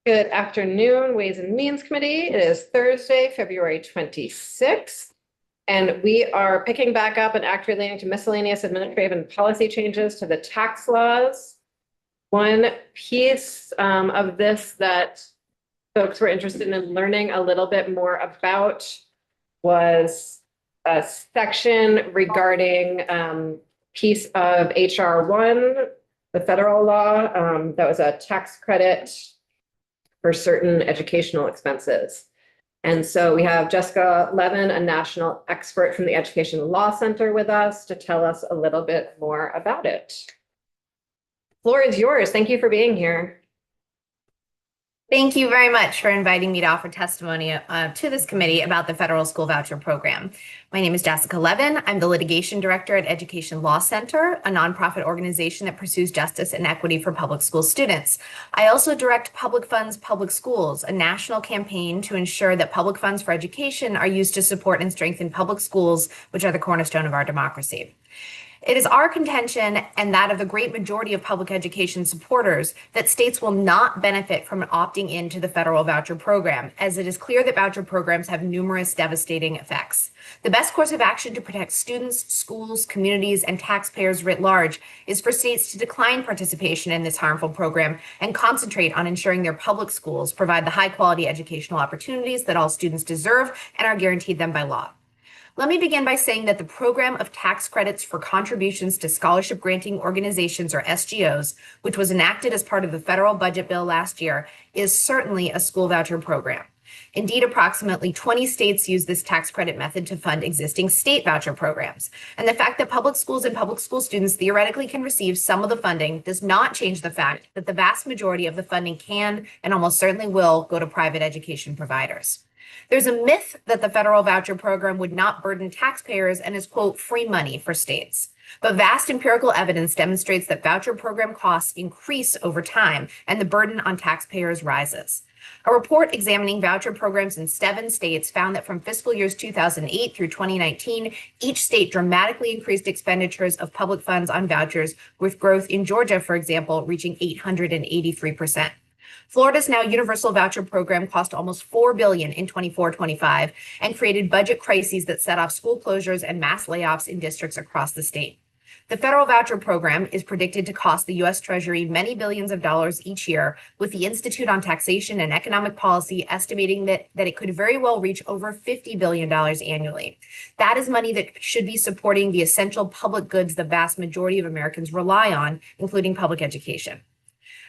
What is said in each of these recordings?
Good afternoon, Ways and Means Committee. It is Thursday, February 26th, and we are picking back up an act relating to miscellaneous administrative and policy changes to the tax laws. One piece of this that folks were interested in learning a little bit more about was a section regarding piece of HR 1, the federal law, that was a tax credit for certain educational expenses. And so we have Jessica Levin, a national expert from the Education Law Center with us to tell us a little bit more about it. Floor is yours. Thank you for being here. Thank you very much for inviting me to offer testimony to this committee about the federal school voucher program. My name is Jessica Levin. I'm the litigation director at Education Law Center, a nonprofit organization that pursues justice and equity for public school students. I also direct Public Funds Public Schools, a national campaign to ensure that public funds for education are used to support and strengthen public schools, which are the cornerstone of our democracy. It is our contention, and that of the great majority of public education supporters, that states will not benefit from opting into the federal voucher program, as it is clear that voucher programs have numerous devastating effects. The best course of action to protect students, schools, communities, and taxpayers writ large is for states to decline participation in this harmful program and concentrate on ensuring their public schools provide the high-quality educational opportunities that all students deserve and are guaranteed them by law. Let me begin by saying that the program of tax credits for contributions to scholarship granting organizations, or SGOs, which was enacted as part of the federal budget bill last year, is certainly a school voucher program. Indeed, approximately 20 states use this tax credit method to fund existing state voucher programs. And the fact that public schools and public school students theoretically can receive some of the funding does not change the fact that the vast majority of the funding can and almost certainly will go to private education providers. There's a myth that the federal voucher program would not burden taxpayers and is, quote, free money for states. But vast empirical evidence demonstrates that voucher program costs increase over time and the burden on taxpayers rises. A report examining voucher programs in 7 states found that from fiscal years 2008 through 2019, each state dramatically increased expenditures of public funds on vouchers, with growth in Georgia, for example, reaching 883%. Florida's now universal voucher program cost almost $4 billion in 24-25 and created budget crises that set off school closures and mass layoffs in districts across the state. The federal voucher program is predicted to cost the U.S. Treasury many billions of dollars each year, with the Institute on Taxation and Economic Policy estimating that it could very well reach over $50 billion annually. That is money that should be supporting the essential public goods the vast majority of Americans rely on, including public education.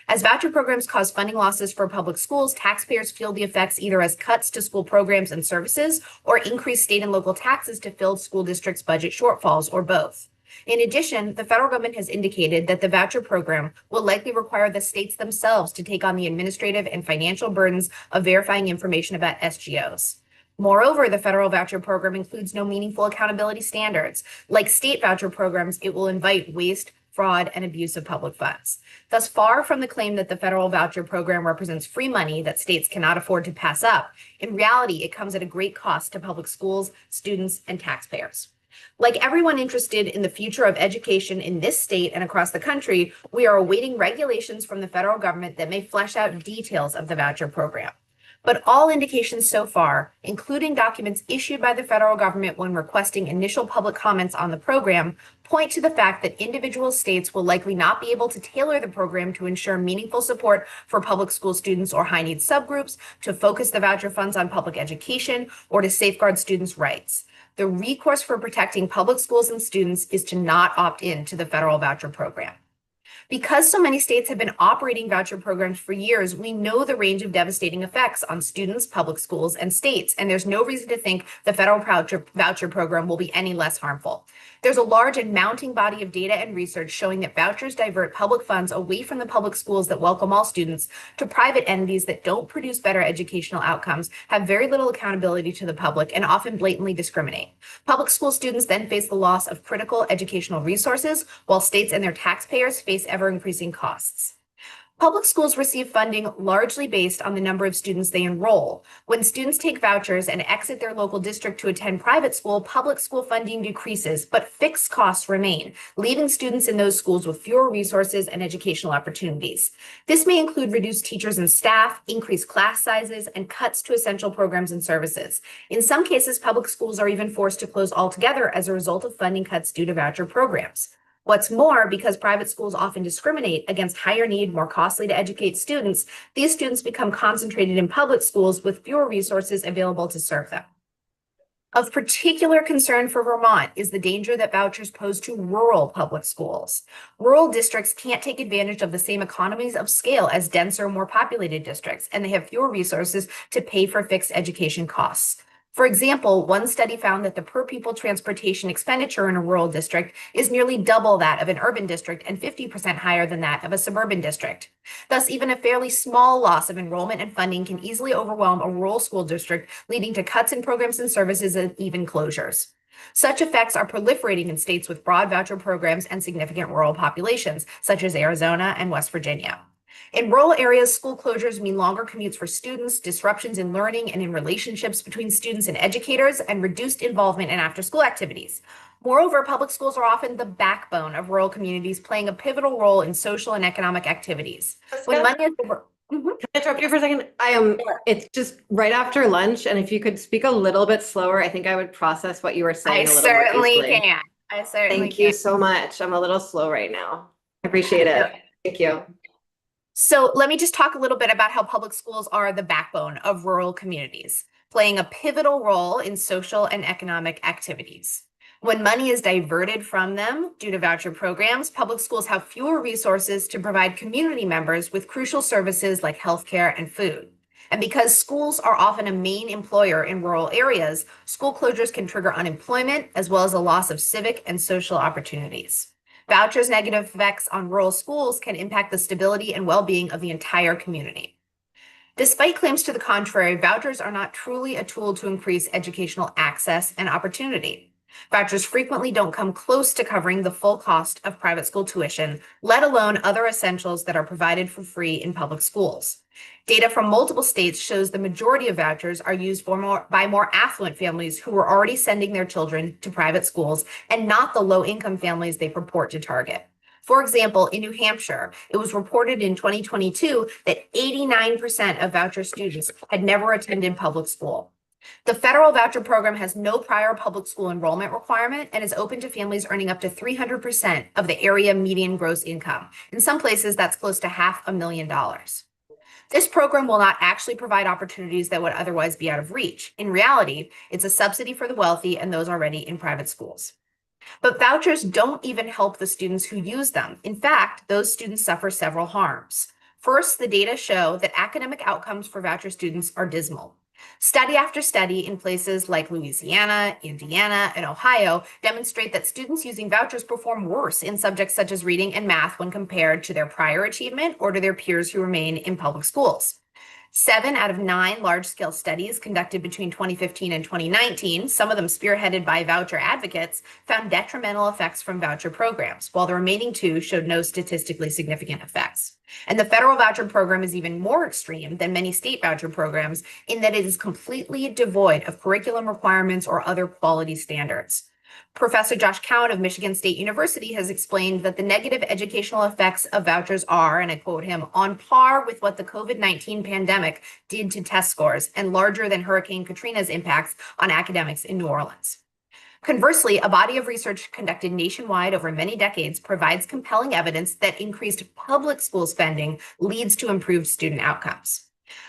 As voucher programs cause funding losses for public schools, taxpayers feel the effects either as cuts to school programs and services or increased state and local taxes to fill school districts' budget shortfalls, or both. In addition, the federal government has indicated that the voucher program will likely require the states themselves to take on the administrative and financial burdens of verifying information about SGOs. Moreover, the federal voucher program includes no meaningful accountability standards. Like state voucher programs, it will invite waste, fraud, and abuse of public funds. Thus, far from the claim that the federal voucher program represents free money that states cannot afford to pass up, in reality, it comes at a great cost to public schools, students, and taxpayers. Like everyone interested in the future of education in this state and across the country, we are awaiting regulations from the federal government that may flesh out details of the voucher program. But all indications so far, including documents issued by the federal government when requesting initial public comments on the program, point to the fact that individual states will likely not be able to tailor the program to ensure meaningful support for public school students or high needs subgroups, to focus the voucher funds on public education, or to safeguard students' rights. The recourse for protecting public schools and students is to not opt in to the federal voucher program. Because so many states have been operating voucher programs for years, we know the range of devastating effects on students, public schools, and states, and there's no reason to think the federal voucher program will be any less harmful. There's a large and mounting body of data and research showing that vouchers divert public funds away from the public schools that welcome all students to private entities that don't produce better educational outcomes, have very little accountability to the public, and often blatantly discriminate. Public school students then face the loss of critical educational resources, while states and their taxpayers face ever-increasing costs. Public schools receive funding largely based on the number of students they enroll. When students take vouchers and exit their local district to attend private school, public school funding decreases, but fixed costs remain, leaving students in those schools with fewer resources and educational opportunities. This may include reduced teachers and staff, increased class sizes, and cuts to essential programs and services. In some cases, public schools are even forced to close altogether as a result of funding cuts due to voucher programs. What's more, because private schools often discriminate against higher need, more costly to educate students, these students become concentrated in public schools with fewer resources available to serve them. Of particular concern for Vermont is the danger that vouchers pose to rural public schools. Rural districts can't take advantage of the same economies of scale as denser, more populated districts, and they have fewer resources to pay for fixed education costs. For example, one study found that the per pupil transportation expenditure in a rural district is nearly double that of an urban district and 50% higher than that of a suburban district. Thus, even a fairly small loss of enrollment and funding can easily overwhelm a rural school district, leading to cuts in programs and services and even closures. Such effects are proliferating in states with broad voucher programs and significant rural populations, such as Arizona and West Virginia. In rural areas, school closures mean longer commutes for students, disruptions in learning and in relationships between students and educators, and reduced involvement in after-school activities. Moreover, public schools are often the backbone of rural communities, playing a pivotal role in social and economic activities. When money is Can I interrupt you for a second? It's just right after lunch, and if you could speak a little bit slower, I think I would process what you were saying a little more easily. I certainly Thank you so much. I'm a little slow right now. I appreciate it. Thank you. So let me just talk a little bit about how public schools are the backbone of rural communities, playing a pivotal role in social and economic activities. When money is diverted from them due to voucher programs, public schools have fewer resources to provide community members with crucial services like healthcare and food. And because schools are often a main employer in rural areas, school closures can trigger unemployment as well as a loss of civic and social opportunities. Vouchers' negative effects on rural schools can impact the stability and well-being of the entire community. Despite claims to the contrary, vouchers are not truly a tool to increase educational access and opportunity. Vouchers frequently don't come close to covering the full cost of private school tuition, let alone other essentials that are provided for free in public schools. Data from multiple states shows the majority of vouchers are used by more affluent families who were already sending their children to private schools and not the low-income families they purport to target. For example, in New Hampshire, it was reported in 2022 that 89% of voucher students had never attended public school. The federal voucher program has no prior public school enrollment requirement and is open to families earning up to 300% of the area median gross income. In some places, that's close to $500,000. This program will not actually provide opportunities that would otherwise be out of reach. In reality, it's a subsidy for the wealthy and those already in private schools. But vouchers don't even help the students who use them. In fact, those students suffer several harms. First, the data show that academic outcomes for voucher students are dismal. Study after study in places like Louisiana, Indiana, and Ohio demonstrate that students using vouchers perform worse in subjects such as reading and math when compared to their prior achievement or to their peers who remain in public schools. 7 out of 9 large-scale studies conducted between 2015 and 2019, some of them spearheaded by voucher advocates, found detrimental effects from voucher programs, while the remaining 2 showed no statistically significant effects. And the federal voucher program is even more extreme than many state voucher programs in that it is completely devoid of curriculum requirements or other quality standards. Professor Josh Cowan of Michigan State University has explained that the negative educational effects of vouchers are, and I quote him, on par with what the COVID-19 pandemic did to test scores and larger than Hurricane Katrina's impacts on academics in New Orleans. Conversely, a body of research conducted nationwide over many decades provides compelling evidence that increased public school spending leads to improved student outcomes.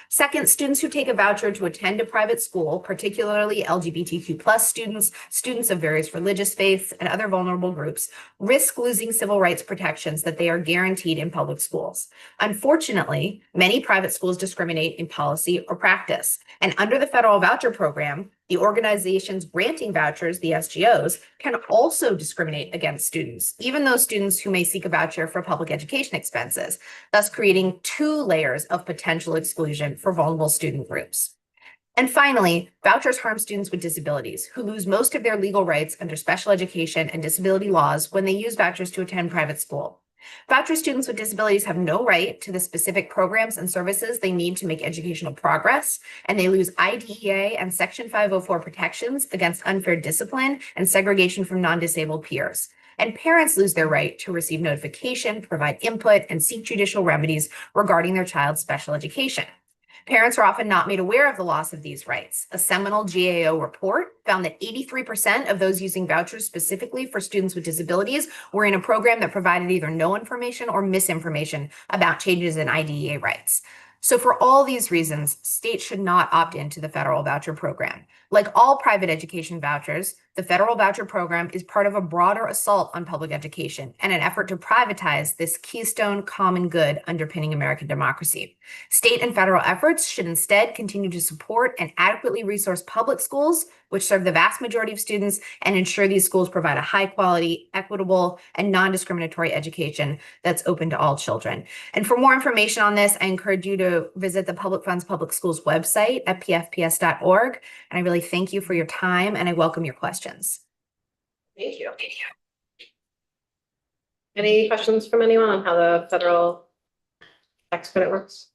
Second, students who take a voucher to attend a private school, particularly LGBTQ+ students, students of various religious faiths, and other vulnerable groups, risk losing civil rights protections that they are guaranteed in public schools. Unfortunately, many private schools discriminate in policy or practice. And under the federal voucher program, the organizations granting vouchers, the SGOs, can also discriminate against students, even those students who may seek a voucher for public education expenses, thus creating 2 layers of potential exclusion for vulnerable student groups. And finally, vouchers harm students with disabilities who lose most of their legal rights under special education and disability laws when they use vouchers to attend private school. Voucher students with disabilities have no right to the specific programs and services they need to make educational progress, and they lose IDEA and Section 504 protections against unfair discipline and segregation from non-disabled peers. And parents lose their right to receive notification, provide input, and seek judicial remedies regarding their child's special education. Parents are often not made aware of the loss of these rights. A seminal GAO report found that 83% of those using vouchers specifically for students with disabilities were in a program that provided either no information or misinformation about changes in IDEA rights. So for all these reasons, states should not opt into the federal voucher program. Like all private education vouchers, the federal voucher program is part of a broader assault on public education and an effort to privatize this keystone common good underpinning American democracy. State and federal efforts should instead continue to support and adequately resource public schools, which serve the vast majority of students, and ensure these schools provide a high quality, equitable, and non-discriminatory education that's open to all children. And for more information on this, I encourage you to visit the Public Funds Public Schools website at pfps.org. And I really thank you for your time, and I welcome your questions. Thank you. Any questions from anyone on how the federal tax credit works?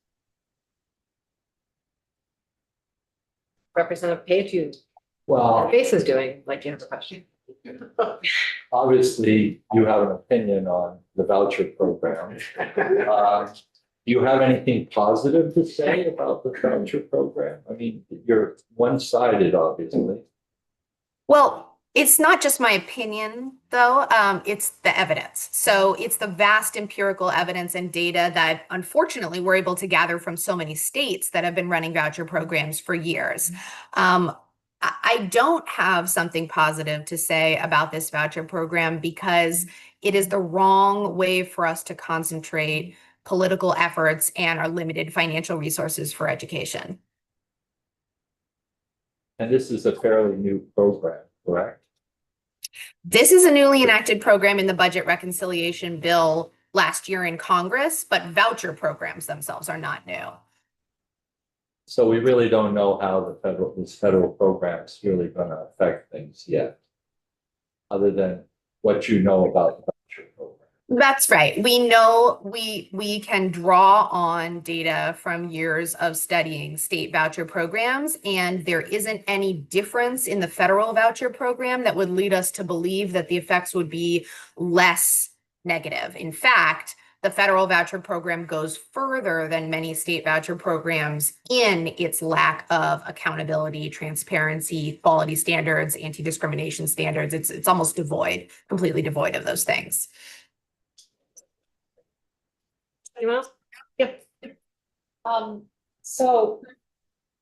Representative Page, your Well, face is doing like you have a question. obviously, you have an opinion on the voucher program. Do you have anything positive to say about the voucher program? I mean, you're one-sided, obviously. Well, it's not just my opinion, though. It's the evidence. So it's the vast empirical evidence and data that unfortunately we're able to gather from so many states that have been running voucher programs for years. I don't have something positive to say about this voucher program because it is the wrong way for us to concentrate political efforts and our limited financial resources for education. And this is a fairly new program, correct? This is a newly enacted program in the budget reconciliation bill last year in Congress, but voucher programs themselves are not new. So we really don't know how this federal program is really going to affect things yet, other than what you know about the voucher program. That's right. We know we can draw on data from years of studying state voucher programs, and there isn't any difference in the federal voucher program that would lead us to believe that the effects would be less negative. In fact, the federal voucher program goes further than many state voucher programs in its lack of accountability, transparency, quality standards, anti-discrimination standards. It's almost devoid, completely devoid of those things. Anyone else? Yeah. So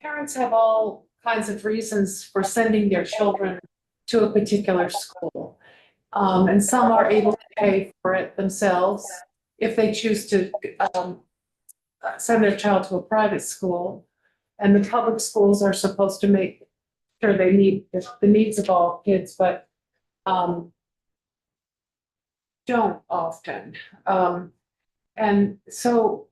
parents have all kinds of reasons for sending their children to a particular school. And some are able to pay for it themselves if they choose to send their child to a private school. And the public schools are supposed to make sure they meet the needs of all kids, but don't often. And so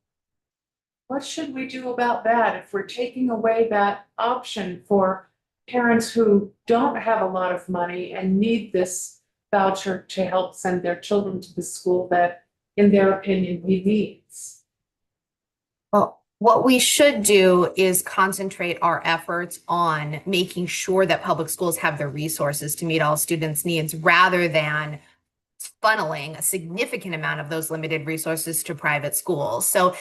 what should we do about that if we're taking away that option for parents who don't have a lot of money and need this voucher to help send their children to the school that, in their opinion, he needs? Well, what we should do is concentrate our efforts on making sure that public schools have the resources to meet all students' needs rather than funneling a significant amount of those limited resources to private schools. So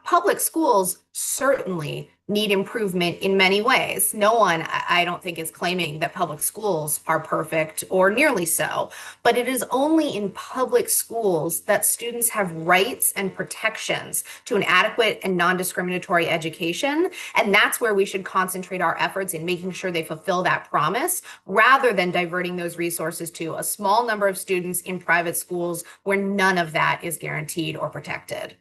public schools certainly need improvement in many ways. No one, I don't think, is claiming that public schools are perfect or nearly so, but it is only in public schools that students have rights and protections to an adequate and non-discriminatory education. And that's where we should concentrate our efforts in making sure they fulfill that promise, rather than diverting those resources to a small number of students in private schools where none of that is guaranteed or protected.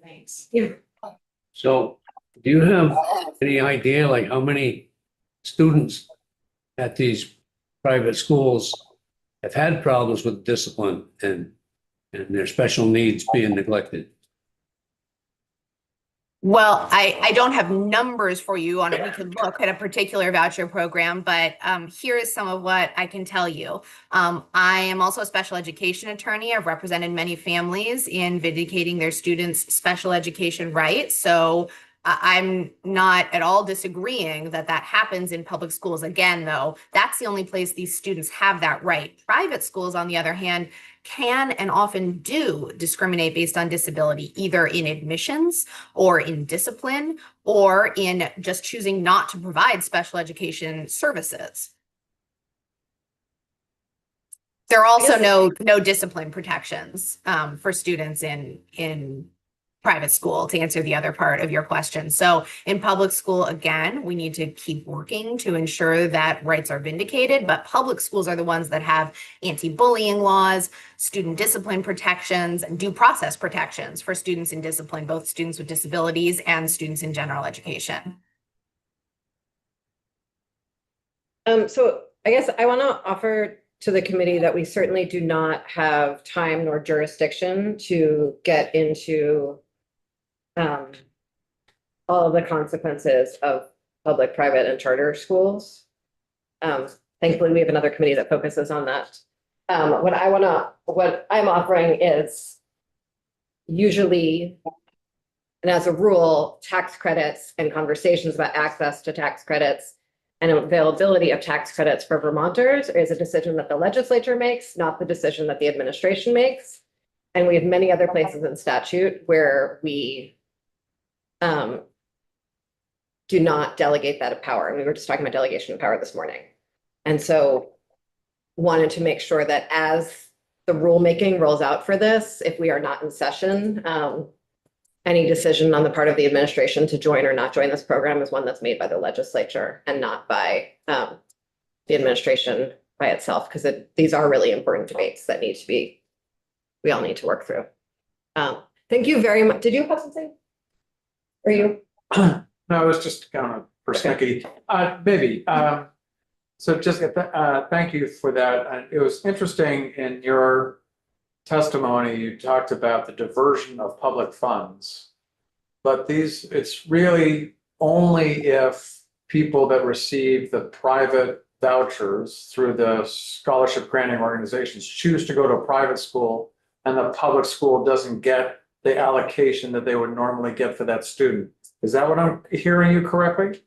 Thanks. So do you have any idea like how many students at these private schools have had problems with discipline and their special needs being neglected? Well, I don't have numbers for you on it. We could look at a particular voucher program, but here is some of what I can tell you. I am also a special education attorney. I've represented many families in vindicating their students' special education rights. So I'm not at all disagreeing that that happens in public schools. Again, though, that's the only place these students have that right. Private schools, on the other hand, can and often do discriminate based on disability, either in admissions or in discipline or in just choosing not to provide special education services. There are also no discipline protections for students in private school, to answer the other part of your question. So in public school, again, we need to keep working to ensure that rights are vindicated, but public schools are the ones that have anti-bullying laws, student discipline protections, and due process protections for students in discipline, both students with disabilities and students in general education. So I guess I want to offer to the committee that we certainly do not have time nor jurisdiction to get into all of the consequences of public, private, and charter schools. Thankfully, we have another committee that focuses on that. What I'm offering is usually, and as a rule, tax credits and conversations about access to tax credits and availability of tax credits for Vermonters is a decision that the legislature makes, not the decision that the administration makes. And we have many other places in statute where we do not delegate that power. And we were just talking about delegation of power this morning. And so wanted to make sure that as the rulemaking rolls out for this, if we are not in session, any decision on the part of the administration to join or not join this program is one that's made by the legislature and not by the administration by itself, because these are really important debates that we all need to work through. Thank you very much. Did you have something? Are you? No, it was just kind of persnickety. Maybe. So just thank you for that. It was interesting in your testimony, you talked about the diversion of public funds. But it's really only if people that receive the private vouchers through the scholarship granting organizations choose to go to a private school and the public school doesn't get the allocation that they would normally get for that student. Is that what I'm hearing you correctly?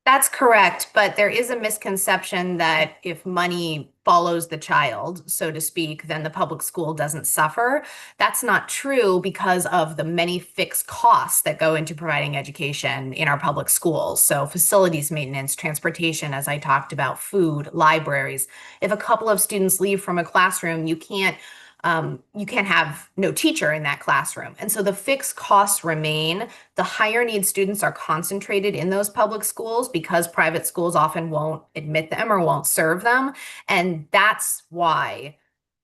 That's correct, but there is a misconception that if money follows the child, so to speak, then the public school doesn't suffer. That's not true because of the many fixed costs that go into providing education in our public schools. So facilities maintenance, transportation, as I talked about, food, libraries. If a couple of students leave from a classroom, you can't have no teacher in that classroom. And so the fixed costs remain. The higher need students are concentrated in those public schools because private schools often won't admit them or won't serve them. And that's why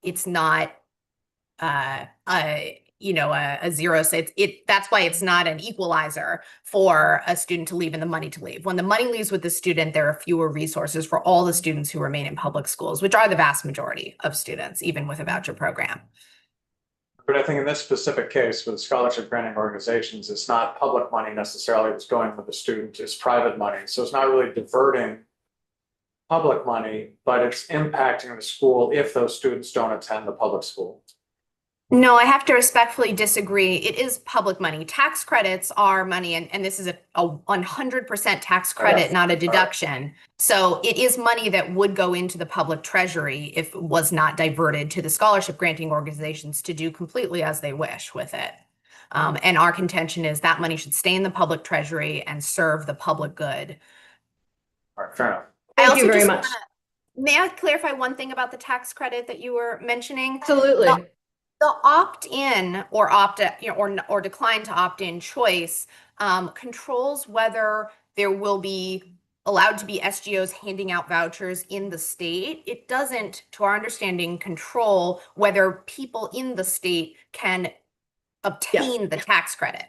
it's not a zero. That's why it's not an equalizer for a student to leave and the money to leave. When the money leaves with the student, there are fewer resources for all the students who remain in public schools, which are the vast majority of students, even with a voucher program. But I think in this specific case with scholarship granting organizations, it's not public money necessarily that's going with the student, it's private money. So it's not really diverting public money, but it's impacting the school if those students don't attend the public school. No, I have to respectfully disagree. It is public money. Tax credits are money, and this is a 100% tax credit, not a deduction. So it is money that would go into the public treasury if it was not diverted to the scholarship granting organizations to do completely as they wish with it. And our contention is that money should stay in the public treasury and serve the public good. All right, fair enough. Thank you very much. May I clarify one thing about the tax credit that you were mentioning? Absolutely. The opt-in or or decline to opt-in choice controls whether there will be allowed to be SGOs handing out vouchers in the state. It doesn't, to our understanding, control whether people in the state can obtain the tax credit.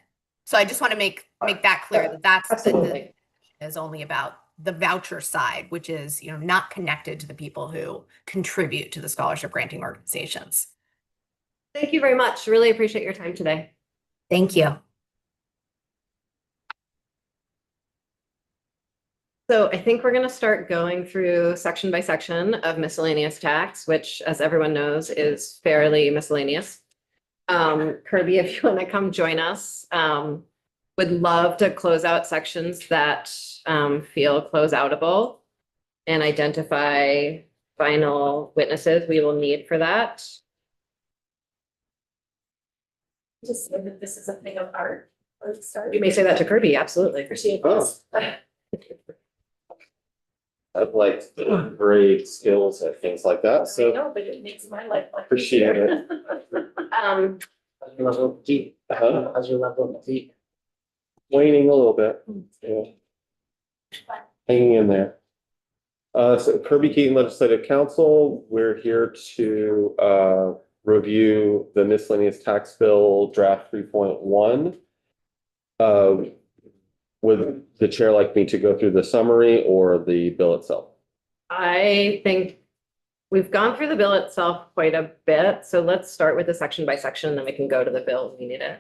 So I just want to make that clear that that's Absolutely. is only about the voucher side, which is not connected to the people who contribute to the scholarship granting organizations. Thank you very much. Really appreciate your time today. Thank you. So I think we're gonna start going through section by section of miscellaneous tax, which, as everyone knows, is fairly miscellaneous. Kirby, if you want to come join us, would love to close out sections that feel close outable and identify final witnesses we will need for that. Just say that this is a thing of art. Or start. You may say that to Kirby, absolutely. Appreciate Oh. this. I've like great skills at things like that, I so know, but it makes my life like. appreciate it. Um, Level of deep, Uh-huh. how's your level of deep? Waning a little bit, yeah. Hanging in there. So Kirby Keaton Legislative Council, we're here to review the miscellaneous tax bill draft 3.1. Would the chair like me to go through the summary or the bill itself? I think we've gone through the bill itself quite a bit, so let's start with the section by section, then we can go to the bill if we need it.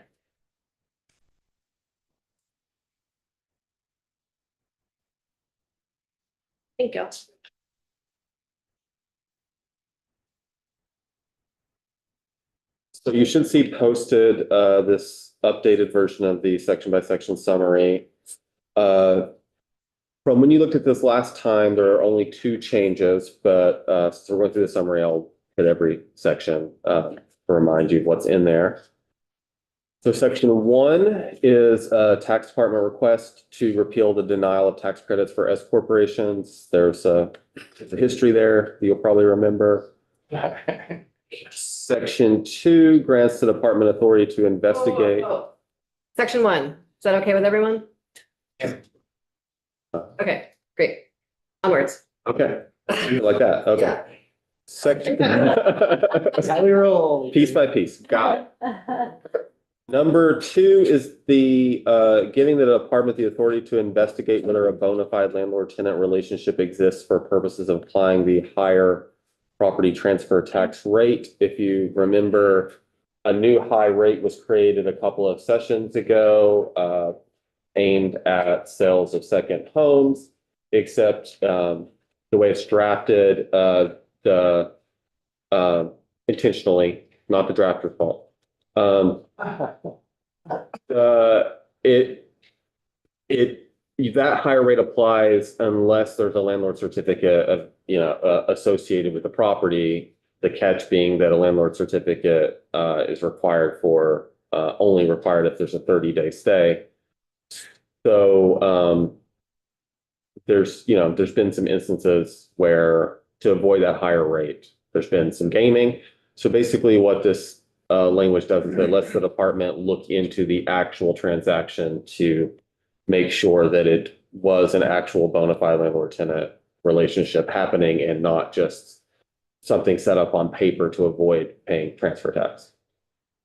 Thank you. So you should see posted this updated version of the section by section summary. From when you looked at this last time, there are only 2 changes, but since we're going through the summary, I'll hit every section to remind you of what's in there. So section 1 is a tax department request to repeal the denial of tax credits for S corporations. There's a history there that you'll probably remember. Section 2 grants the department authority to investigate. Section 1, is that okay with everyone? Okay, great. Onwards. Okay, like that, okay. Yeah. Section. That's how we roll. Piece by piece, got it. Number 2 is the giving the department the authority to investigate whether a bona fide landlord-tenant relationship exists for purposes of applying the higher property transfer tax rate. If you remember, a new high rate was created a couple of sessions ago, aimed at sales of second homes, except the way it's drafted, intentionally, not the drafter's fault. That higher rate applies unless there's a landlord certificate of, associated with the property. The catch being that a landlord certificate is required for, only required if there's a 30-day stay. So there's been some instances where to avoid that higher rate, there's been some gaming. So basically what this language does is it lets the department look into the actual transaction to make sure that it was an actual bona fide landlord-tenant relationship happening and not just something set up on paper to avoid paying transfer tax.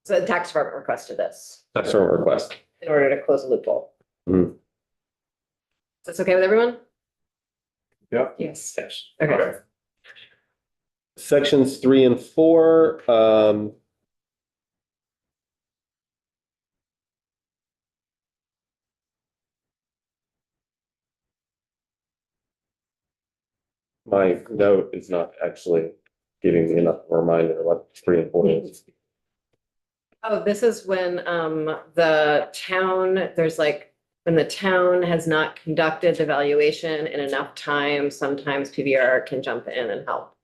So the tax department requested this That's our request. in order to close a loophole. Mhm. That's okay with everyone? Yep. Yes. Okay. Sections 3 and 4, my note is not actually giving me enough reminder what 3 and 4 is. Oh, this is when the town, when the town has not conducted the valuation in enough time, sometimes PBR can jump in and help.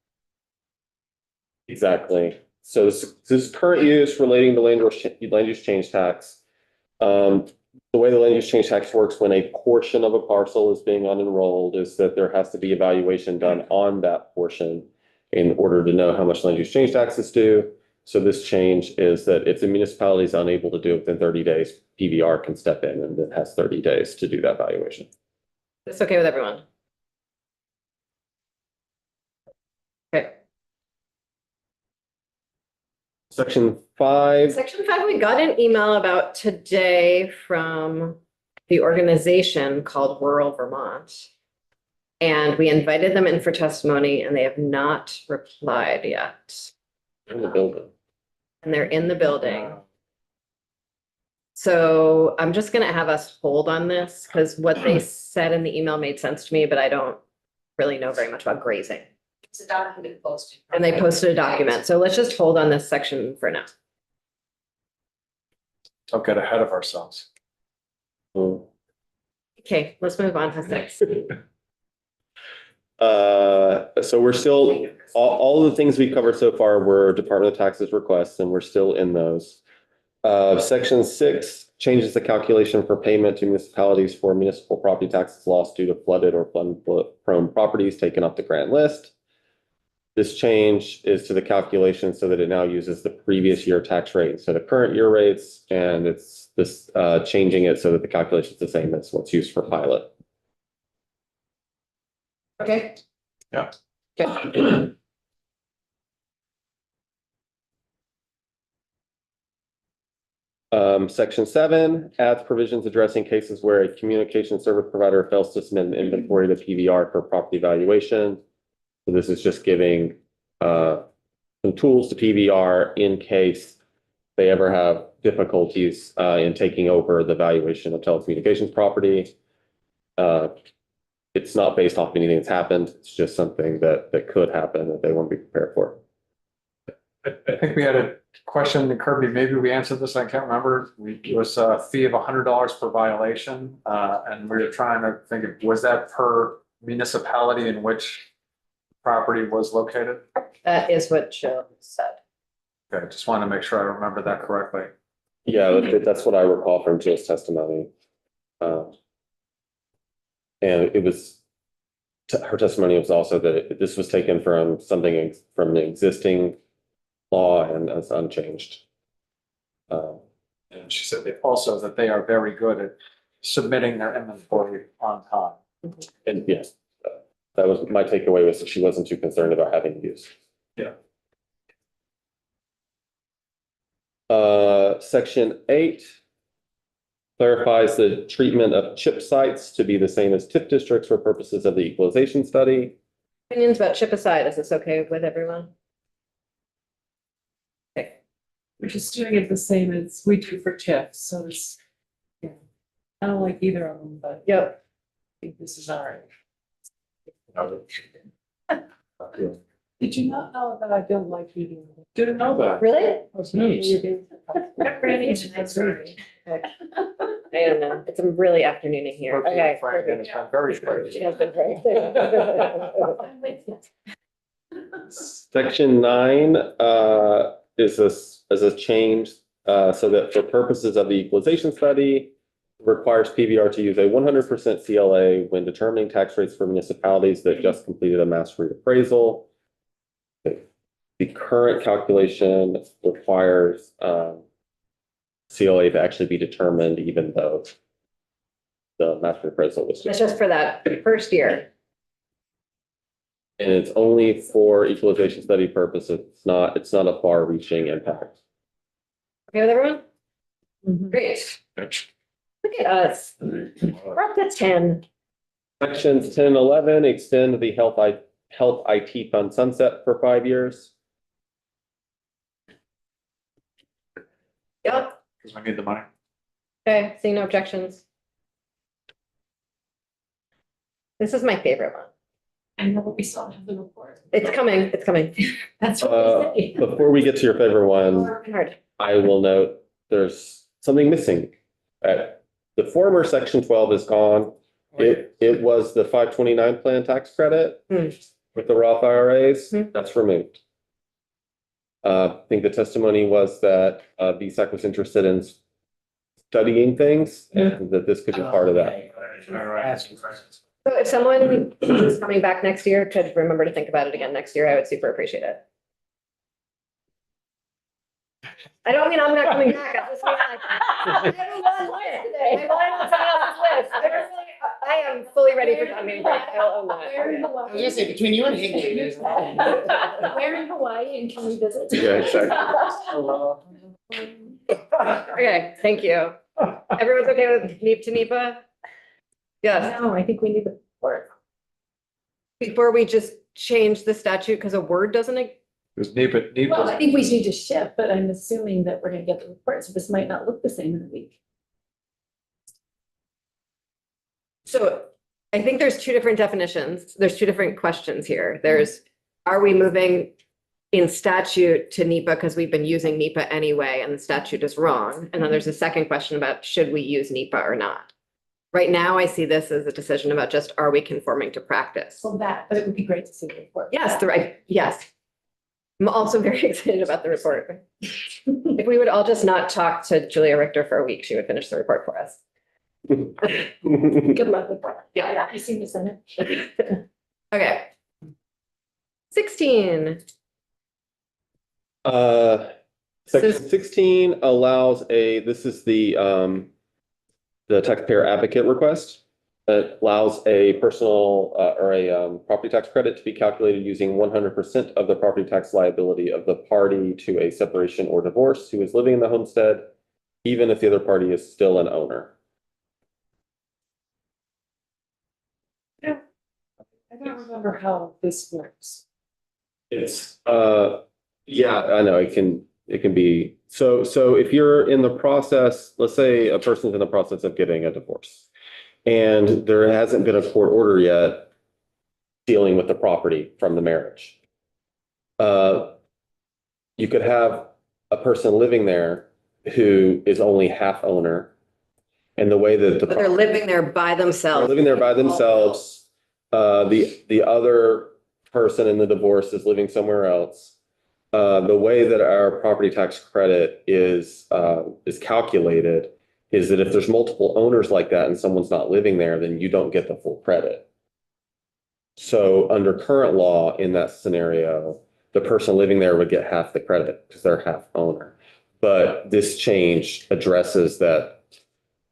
Exactly. So this is current use relating to land use change tax. The way the land use change tax works when a portion of a parcel is being unenrolled is that there has to be evaluation done on that portion in order to know how much land use change tax is due. So this change is that if the municipality is unable to do it within 30 days, PBR can step in and it has 30 days to do that valuation. It's okay with everyone? Okay. Section 5. Section 5, we got an email about today from the organization called Rural Vermont. And we invited them in for testimony and they have not replied yet. In the building. And they're in the building. So I'm just gonna have us hold on this because what they said in the email made sense to me, but I don't really know very much about grazing. It's a document posted. And they posted a document. So let's just hold on this section for now. Don't get ahead of ourselves. Okay, let's move on to 6. So we're still, all the things we covered so far were Department of Taxes requests, and we're still in those. Section 6 changes the calculation for payment to municipalities for municipal property taxes lost due to flooded or flood-prone properties taken off the grant list. This change is to the calculation so that it now uses the previous year tax rate instead of current year rates, and it's this changing it so that the calculation is the same as what's used for pilot. Okay. Yeah. Okay. Section 7 adds provisions addressing cases where a communication service provider fails to submit an inventory to PVR for property valuation. So this is just giving some tools to PVR in case they ever have difficulties in taking over the valuation of telecommunications property. It's not based off anything that's happened. It's just something that could happen that they want to be prepared for. I think we had a question, Kirby, maybe we answered this, I can't remember. It was a fee of $100 per violation. And we were trying to think of, was that per municipality in which property was located? That is what Jill said. Okay, just want to make sure I remember that correctly. Yeah, that's what I recall from Jill's testimony. And it was, her testimony was also that this was taken from something from the existing law and as unchanged. And she said that also that they are very good at submitting their inventory on time. And yes, that was my takeaway, was that she wasn't too concerned about having use. Yeah. Section 8 clarifies the treatment of CHIP sites to be the same as TIF districts for purposes of the equalization study. Opinions about chip aside, is this okay with everyone? Okay. We're just doing it the same as we do for TIF, so it's, yeah. I don't like either of them, but Yep. I think this is all right. Did you not know that I don't like reading? Didn't know that. Really? That's news. I don't know. It's a really afternooning here. Okay. Frank, and it's been very strange. She has been very. Section 9 is a change so that for purposes of the equalization study, requires PVR to use a 100% CLA when determining tax rates for municipalities that just completed a mass reappraisal. The current calculation requires CLA to actually be determined even though the mass reappraisal was It's just. just for that first year. And it's only for equalization study purposes. It's not a far-reaching impact. Okay with everyone? Mhm. Great. Look at us. We're up to 10. Sections 10 and 11 extend the health IT fund sunset for 5 years. Yep. Because we need the money. Okay, seeing no objections. This is my favorite one. I know, but we still have the report. It's coming, it's coming. That's what they say. Before we get to your favorite one, Working hard. I will note there's something missing. The former section 12 is gone. It was the 529 plan tax credit Hmm. with the Roth IRAs. Hmm. That's removed. I think the testimony was that BSAC was interested in studying things and that this could be part of that. So if someone is coming back next year, could remember to think about it again next year, I would super appreciate it. I don't mean I'm not coming back. I just mean like, I have a long list today. I want on someone else's list. I am fully ready for town meeting break. I will own that. Where in I was Hawaii? gonna say, between you and Higley, there's. Where in Hawaii and can we visit? Yeah, exactly. Okay, thank you. Everyone's okay with NEP to NEPA? Yes, No, I think we need the report. before we just change the statute because a word doesn't, Because NEPA Well, I think we need to shift, but I'm assuming that we're gonna get the report, so this might not look the same in a week. So I think there's two different definitions. There's two different questions here. There's, are we moving in statute to NEPA because we've been using NEPA anyway and the statute is wrong? And then there's a second question about should we use NEPA or not? Right now, I see this as a decision about just, are we conforming to practice? So that, but it would be great to see the report. Yes, the right, yes. I'm also very excited about the report. If we would all just not talk to Julia Richter for a week, she would finish the report for us. Good luck with that. Yeah, I see this in it. Okay. 16. Section 16 allows this is the taxpayer advocate request. It allows a personal or a property tax credit to be calculated using 100% of the property tax liability of the party to a separation or divorce who is living in the homestead, even if the other party is still an owner. I don't remember how this works. It's yeah, I know it can be so if you're in the process, let's say a person's in the process of getting a divorce and there hasn't been a court order yet dealing with the property from the marriage. You could have a person living there who is only half owner, and the way that But they're living there by themselves. they're living there by themselves. The other person in the divorce is living somewhere else. The way that our property tax credit is calculated is that if there's multiple owners like that and someone's not living there, then you don't get the full credit. So under current law, in that scenario, the person living there would get half the credit because they're half owner. But this change addresses that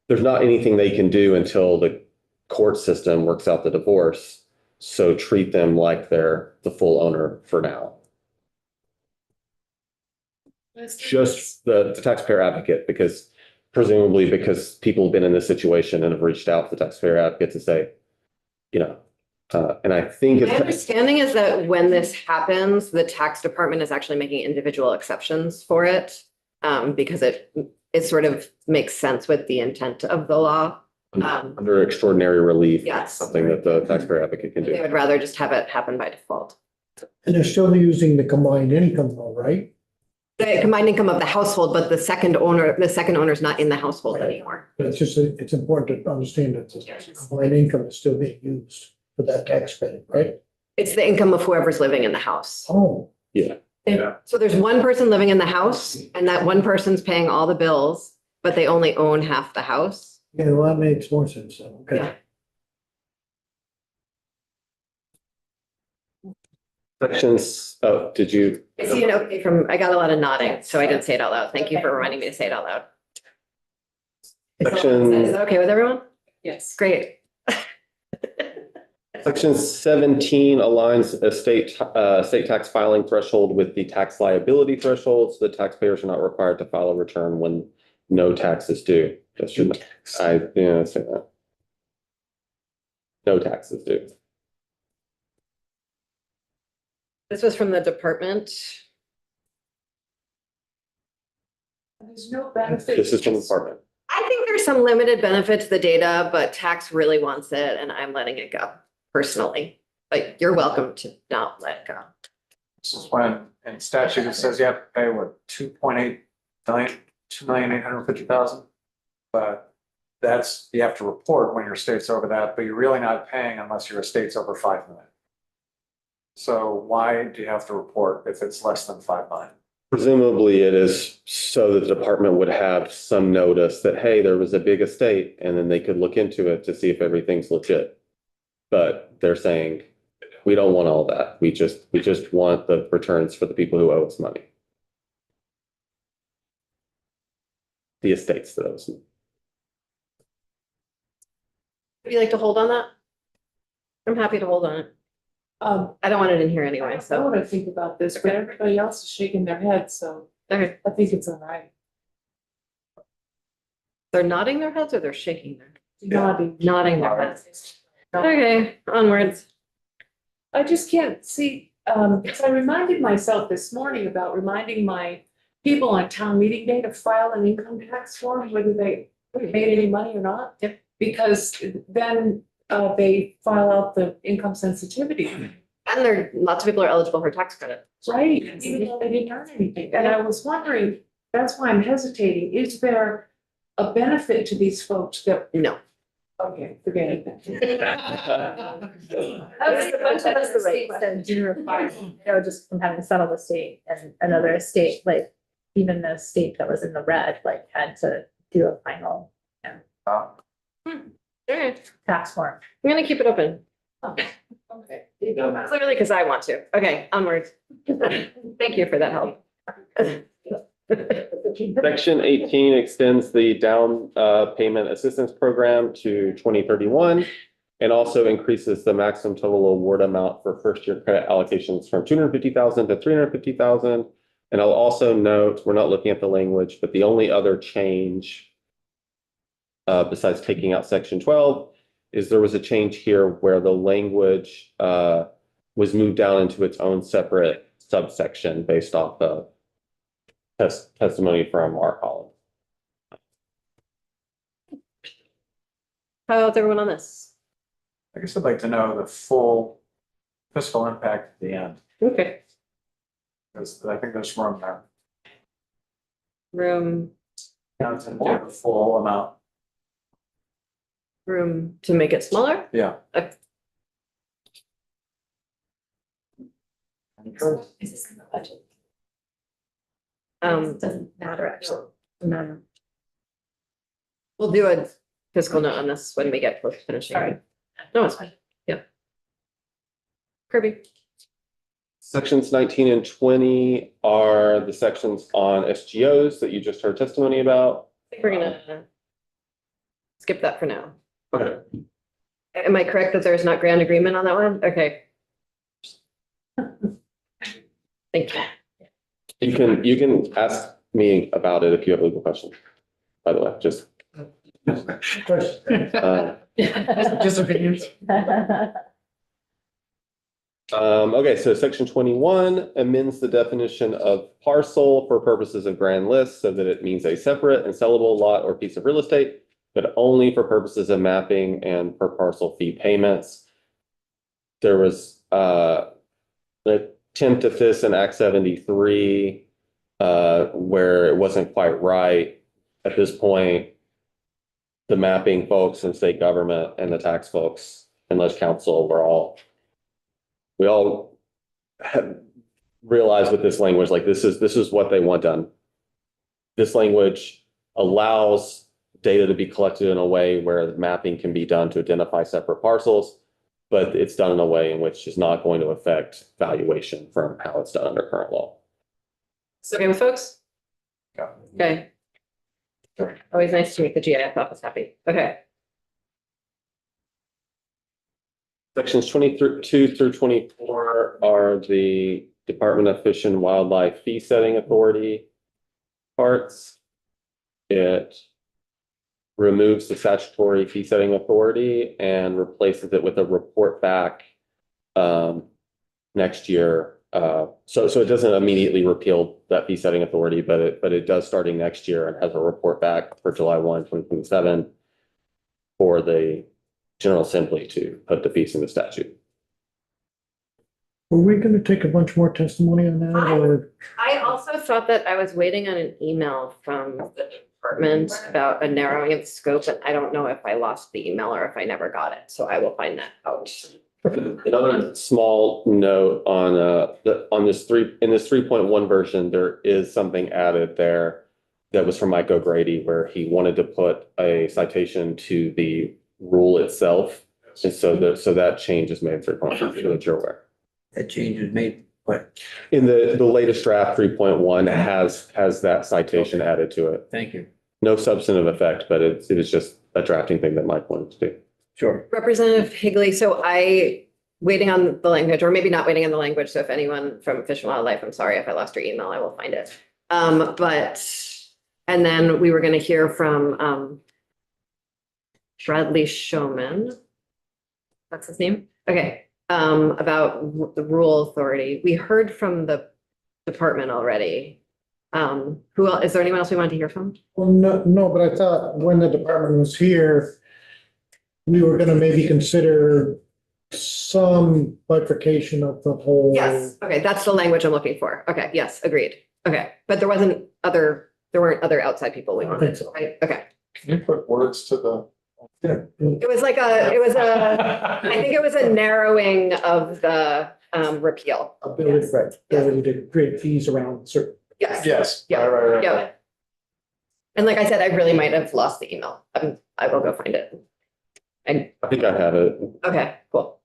there's not anything they can do until the court system works out the divorce. So treat them like they're the full owner for now. Just the taxpayer advocate, because presumably because people have been in this situation and have reached out to the taxpayer advocate to say, you know, and I think My it's understanding is that when this happens, the tax department is actually making individual exceptions for it. Because it sort of makes sense with the intent of the law. under extraordinary relief. Yes. Something that the taxpayer advocate can They do. would rather just have it happen by default. And they're still using the combined income though, right? The combined income of the household, but the second owner is not in the household anymore. But it's just, it's important to understand that the combined income is still being used for that tax credit, right? It's the income of whoever's living in the house. Oh, So there's one person living in the house and that one person's paying all the bills, but they only own half the house. yeah, well, that makes more sense. then. Okay. Yeah. Sections, oh, did you? I see an okay I got a lot of nodding, so I didn't say it out loud. Thank you for reminding me to say it out loud. Is Section, that okay with everyone? Yes. Great. section 17 aligns a state tax filing threshold with the tax liability threshold, so the taxpayers are not required to file a return when no tax is due. That should, say that. No tax is due. This was from the department. There's no benefit. This is from the department. I think there's some limited benefit to the data, but tax really wants it and I'm letting it go personally. But you're welcome to not let it go. This is when in statute it says you have to pay what, 2.8 million, 2,850,000. But that's, you have to report when your estate's over that, but you're really not paying unless your estate's over 5 million. So why do you have to report if it's less than 5 million? Presumably it is so that the department would have some notice that, hey, there was a big estate, and then they could look into it to see if everything's legit. But they're saying, we don't want all that. We just want the returns for the people who owe us money. The estates that owe us. Would you like to hold on that? I'm happy to hold on it. I don't want it in here I anyway, don't know so. what I think about this, but everybody else is shaking their head, so Okay. I think it's all right. They're nodding their heads or they're shaking their, Nodding. their heads. Okay, onwards. I just can't see, because I reminded myself this morning about reminding my people on town meeting day to file an income tax form, whether they made any money or not. Yep. because then they file out the income sensitivity. And there, lots of people are eligible for tax credit. Right, even though they didn't earn anything. And I was wondering, that's why I'm hesitating. Is there a benefit to these folks that, No. okay, forget it. That's a bunch of the states that do require, just from having settled the state and another state, like even the state that was in the red, like had to do a final All right, tax form. I'm gonna keep it open. Okay. Clearly, because I want to. Okay, onwards. Thank you for that help. Section 18 extends the down payment assistance program to 2031 and also increases the maximum total award amount for first year credit allocations from 250,000 to 350,000. And I'll also note, we're not looking at the language, but the only other change besides taking out section 12 is there was a change here where the language was moved down into its own separate subsection based off of testimony from our colleague. How's everyone on this? I guess I'd like to know the full fiscal impact at the end, Okay. because I think there's room there. Room The full amount. to make it smaller? Yeah. Is this in the budget? Doesn't matter, actually. No. We'll do a fiscal note on this when we get close to finishing. Sorry. No, it's fine. Yep. Kirby. Sections 19 and 20 are the sections on SGOs that you just heard testimony about. I think we're gonna skip that for now. Okay. Am I correct that there's not grand agreement on that one? Okay. Thank you. You can ask me about it if you have legal questions, by the way, just. Just opinions. Okay, so section 21 amends the definition of parcel for purposes of grand list so that it means a separate and sellable lot or piece of real estate, but only for purposes of mapping and per parcel fee payments. There was an attempt at this in Act 73 where it wasn't quite right. At this point, the mapping folks and state government and the tax folks and Ledge Council we all have realized with this language, like this is what they want done. This language allows data to be collected in a way where the mapping can be done to identify separate parcels, but it's done in a way in which is not going to affect valuation from how it's done under current law. Is it okay with folks? Yeah. Okay. Always nice to make the GIF office happy. Okay. Sections 22 through 24 are the Department of Fish and Wildlife Fee Setting Authority parts. It removes the statutory fee setting authority and replaces it with a report back next year. So it doesn't immediately repeal that fee setting authority, but it does starting next year and has a report back for July 1, 2027 for the General Assembly to put the fees in the statute. Were we gonna take a bunch more testimony on that or? I also thought that I was waiting on an email from the department about a narrowing of the scope, and I don't know if I lost the email or if I never got it, so I will find that out. Another small note on this 3.1 version, there is something added there that was from Mike O'Grady where he wanted to put a citation to the rule itself. And so that change is made 3.1 so that you're aware. That change was made, but In the latest draft 3.1 has that citation added to it. thank you. No substantive effect, but it is just a drafting thing that Mike wanted to do. Sure. Representative Higley, so waiting on the language, or maybe not waiting on the language, so if anyone from Fish and Wildlife, I'm sorry if I lost your email, I will find it. And then we were gonna hear from Bradley Showman. That's his name? Okay, about the rural authority. We heard from the department already. Who else, is there anyone else we wanted to hear from? Well, no, but I thought when the department was here, we were gonna maybe consider some bifurcation of the whole. Yes, okay, that's the language I'm looking for. Okay, yes, agreed. Okay, but there weren't other outside people we I think wanted, so. right? Okay. Can you put words to the? It was I think it was a narrowing of the repeal. Ability, right, ability to create fees around certain. Yes. Yes. Yeah, Right. yeah. And like I said, I really might have lost the email. I will go find it. And, I think I have it. okay, cool.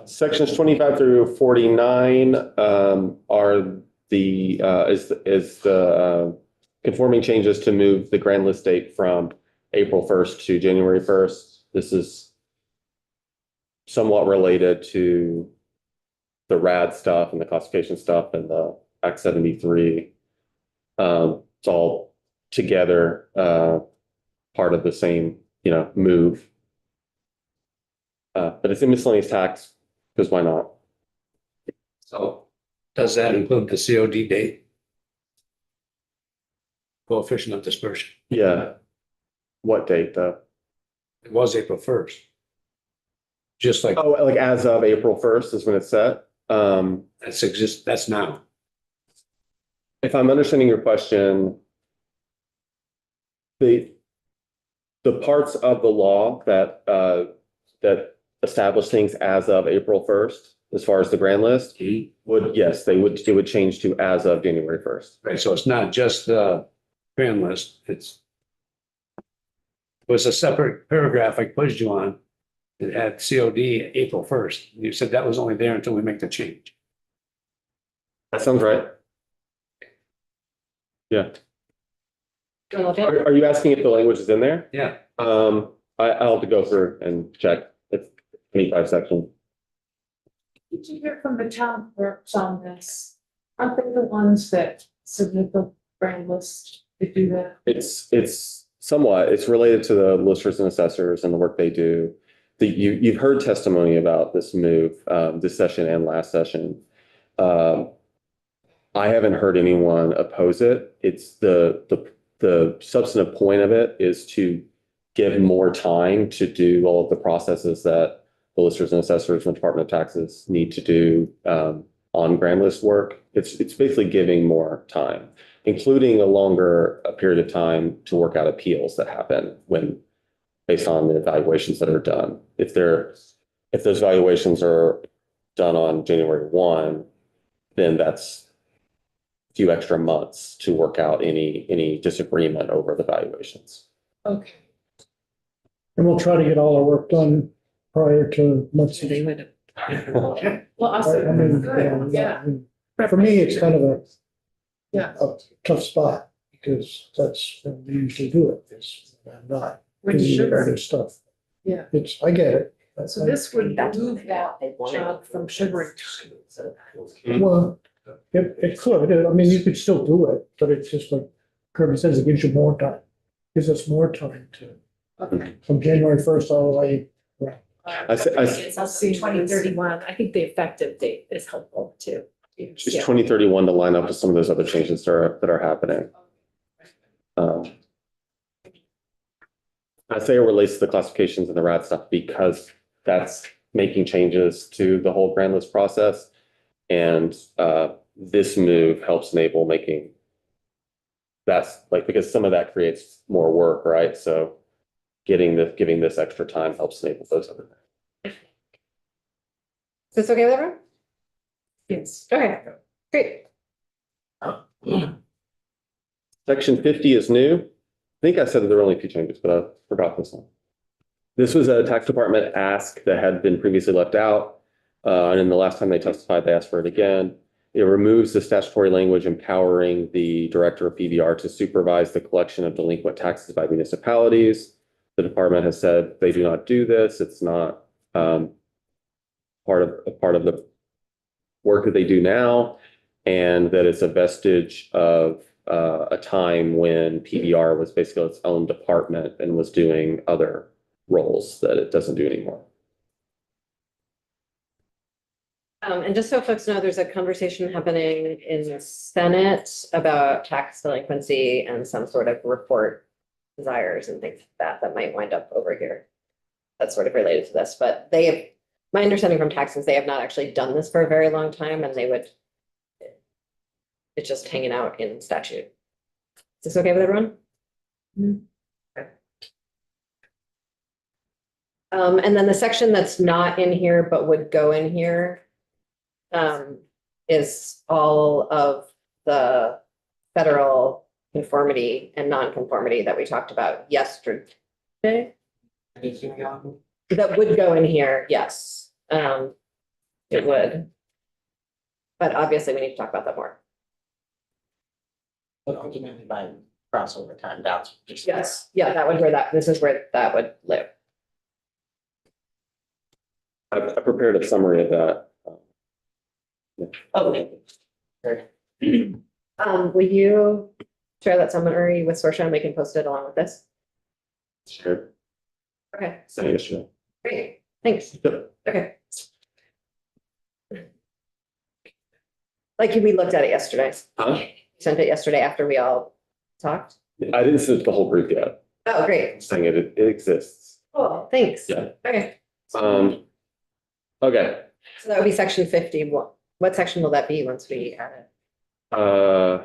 Sections 25 through 49 are the conforming changes to move the grand list date from April 1st to January 1st. This is somewhat related to the RAD stuff and the classification stuff and the Act 73. It's all together, part of the same, move. But it's a miscellaneous tax, because why not? So does that include the COD date? Coefficient of dispersion. Yeah. What date though? It was April 1st. Just like Oh, like as of April 1st is when it's set. that's now. If I'm understanding your question, the parts of the law that establish things as of April 1st, as far as the grand list, it would change to as of January 1st. Right, so it's not just the grand list, it was a separate paragraph I quizzed you on. It had COD April 1st. You said that was only there until we make the change. That sounds right. Yeah. Do you want to look at it? Are you asking if the language is in there? Yeah. I'll have to go through and check. It's 25 section. Did you hear from the town clerks on this? Aren't they the ones that submit the brand list to do that? It's somewhat, it's related to the listers and assessors and the work they do. You've heard testimony about this move, this session and last session. I haven't heard anyone oppose it. It's the substantive point of it is to give more time to do all of the processes that the listers and assessors and the Department of Taxes need to do on grand list work. It's basically giving more time, including a longer period of time to work out appeals that happen based on the evaluations that are done. If those evaluations are done on January 1, then that's a few extra months to work out any disagreement over the valuations. Okay. And we'll try to get all our work done prior to month's meeting. Well, I awesome. mean, Good, yeah. For me, it's kind of Yeah. a tough spot because that's when we usually do it. I'm not. When busy with sugar. other stuff. Yeah. I get it. So this would move that job from sugaring. Well, it could. I mean, you could still do it, but it's just like Kirby says, it gives you more time. Gives us more time to, Okay. from January 1st all the way. It's also 2031. I think the effective date is helpful too. It's 2031 to line up with some of those other changes that are happening. I say it relates to the classifications and the RAD stuff because that's making changes to the whole grand list process. And this move helps enable making because some of that creates more work, right? So giving this extra time helps enable those other things. Is this okay with everyone? Yes. Okay, great. Section 50 is new. I think I said that there were only a few changes, but I forgot this one. This was a tax department ask that had been previously left out. And then the last time they testified, they asked for it again. It removes the statutory language empowering the director of PVR to supervise the collection of delinquent taxes by municipalities. The department has said they do not do this. It's not part of the work that they do now, and that it's a vestige of a time when PVR was basically its own department and was doing other roles that it doesn't do anymore. And just so folks know, there's a conversation happening in the Senate about tax delinquency and some sort of report desires and things like that that might wind up over here. That's sort of related to this, but they have, my understanding from taxes, they have not actually done this for a very long time and they would. It's just hanging out in statute. Is this okay with everyone? Okay. And then the section that's not in here but would go in here. Is all of the federal conformity and non-conformity that we talked about yesterday. That would go in here, yes. It would. But obviously, we need to talk about that more. But ultimately by crossover time, that's. Yes, yeah, that would where that, this is where that would live. I prepared a summary of that. Okay. Will you share that summary with Sorsha and we can post it along with this? Sure. Okay, Sent it yesterday. great, thanks. Yep. Okay. Like we looked at it yesterday. Huh? Sent it yesterday after we all talked. I didn't send it to the whole group yet. Oh, great. I'm saying it exists. Cool, thanks. Yeah. Okay, Okay. so that would be section 50. What section will that be once we add it? I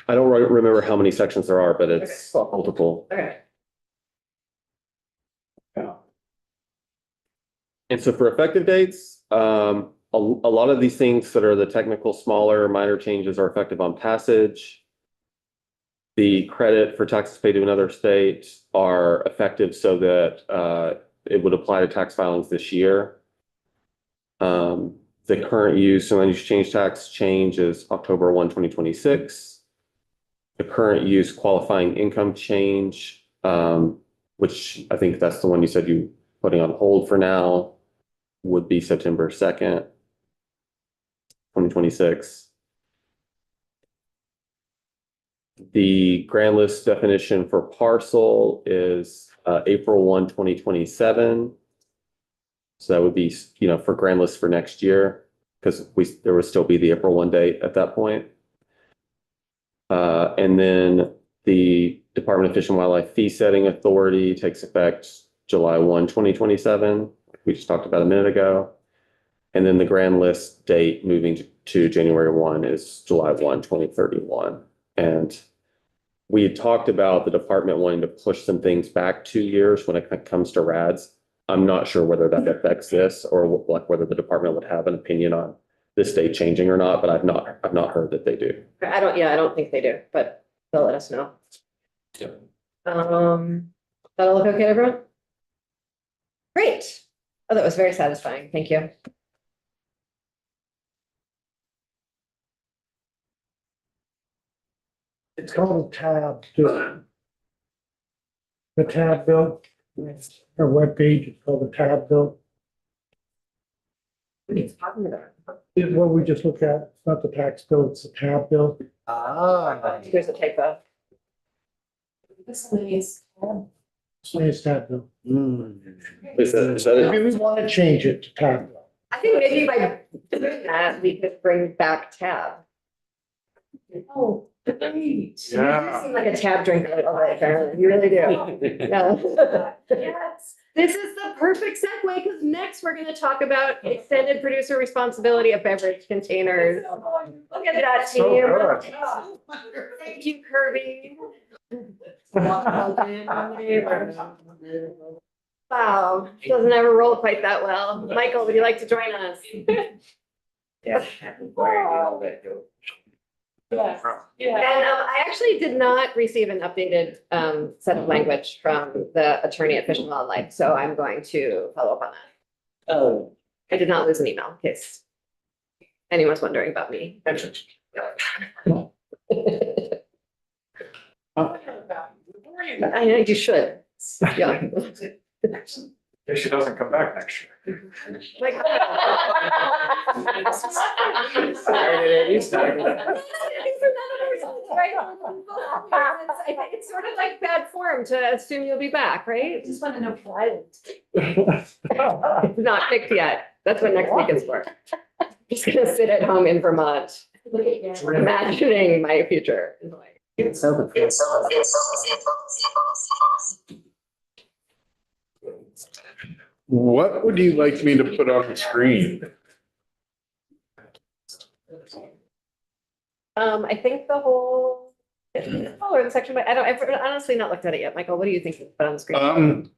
don't remember how many sections there are, but it's Okay, cool. multiple. Okay. And so for effective dates, a lot of these things that are the technical, smaller, minor changes are effective on passage. The credit for taxes paid to another state are effective so that it would apply to tax filings this year. The current use and land use change tax change is October 1, 2026. The current use qualifying income change, which I think that's the one you said you putting on hold for now, would be September 2nd, 2026. The grand list definition for parcel is April 1, 2027. So that would be, for grand list for next year, because there would still be the April 1 date at that point. And then the Department of Fish and Wildlife fee setting authority takes effect July 1, 2027. We just talked about a minute ago. And then the grand list date moving to January 1 is July 1, 2031. And we had talked about the department wanting to push some things back 2 years when it comes to RADs. I'm not sure whether that affects this or like whether the department would have an opinion on this date changing or not, but I've not heard that they do. I don't think they do, but they'll let us know. Yep. That'll look okay to everyone? Great. Oh, that was very satisfying. Thank you. It's called a tab, too. The tab bill, our webpage is called the tab bill. It's talking about. It's what we just looked at, it's not the tax bill, it's the tab bill. Here's a typo. Miscellaneous. It's tab bill. Is that it? Maybe we want to change it to tab bill. I think maybe by doing that, we could bring back tab. Oh, great. Yeah. You seem like a tab drinker, apparently. You really do. Yeah. Yes. This is the perfect segue because next we're going to talk about extended producer responsibility of beverage containers. Look at that So team. good. Thank you, Kirby. Wow, doesn't ever roll quite that well. Michael, would you like to join us? Yeah. Yes. Yeah. And I actually did not receive an updated set of language from the attorney at Fish and Wildlife, so I'm going to follow up on that. Oh. I did not lose an email in case anyone's wondering about me. I know you should. Yeah. If she doesn't come back next year. Like. You started it. It's sort of like bad form to assume you'll be back, right? Just want to know why. It's not picked yet. That's what next week is for. Just gonna sit at home in Vermont, imagining my future in Hawaii. What would you like me to put on the screen? I think the whole, or the section, but I've honestly not looked at it yet. Michael, what do you think you put on the screen?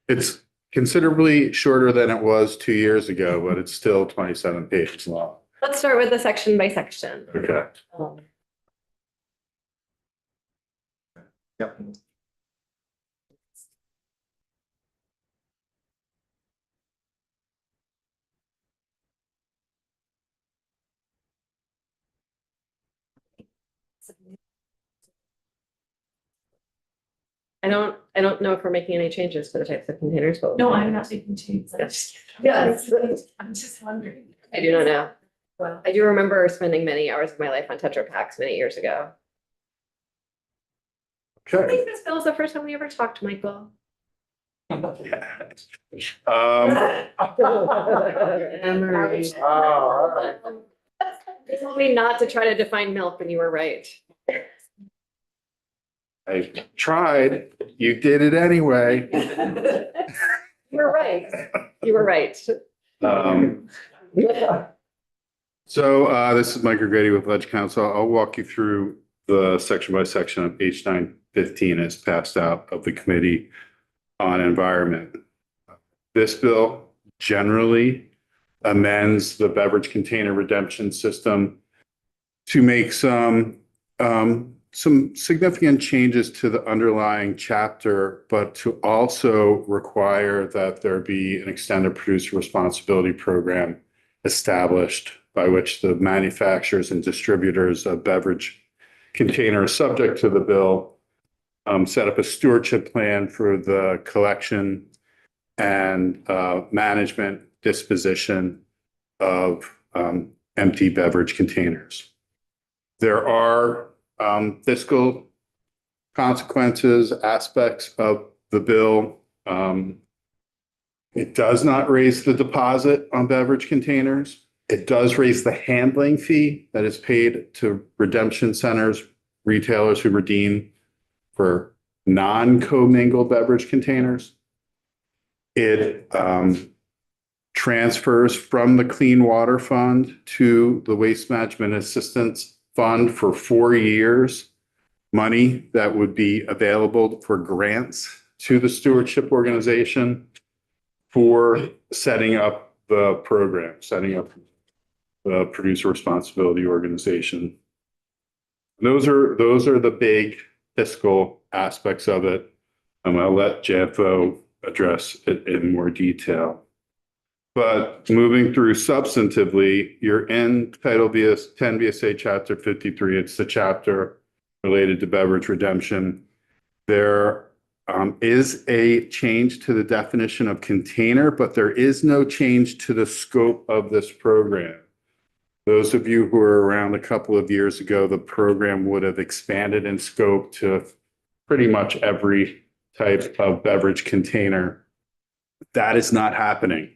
It's considerably shorter than it was 2 years ago, but it's still 27 pages long. Let's start with the section by section. Okay. Um, Yep. I don't know if we're making any changes to the types of containers, but. No, I'm not making changes. Yes. I'm just wondering. I do not know. Well, I do remember spending many hours of my life on Tetra Paks many years ago. I Okay. think this bill is the first time we ever talked, Michael. Emery. You told me not to try to define milk and you were right. I tried. You did it anyway. You were right. You were right. So this is Mike Grady with Ledge Council. I'll walk you through the section by section of H 915 as passed out of the Committee on Environment. This bill generally amends the beverage container redemption system to make some significant changes to the underlying chapter, but to also require that there be an extended producer responsibility program established by which the manufacturers and distributors of beverage containers subject to the bill set up a stewardship plan for the collection and management disposition of empty beverage containers. There are fiscal consequences, aspects of the bill. It does not raise the deposit on beverage containers. It does raise the handling fee that is paid to redemption centers, retailers who redeem for non-commingled beverage containers. It transfers from the Clean Water Fund to the Waste Management Assistance Fund for 4 years, money that would be available for grants to the stewardship organization for setting up the program, setting up the producer responsibility organization. Those are the big fiscal aspects of it. I'll let JFO address it in more detail. But moving through substantively, you're in Title 10 VSA Chapter 53. It's the chapter related to beverage redemption. There is a change to the definition of container, but there is no change to the scope of this program. Those of you who were around a couple of years ago, the program would have expanded in scope to pretty much every type of beverage container. That is not happening.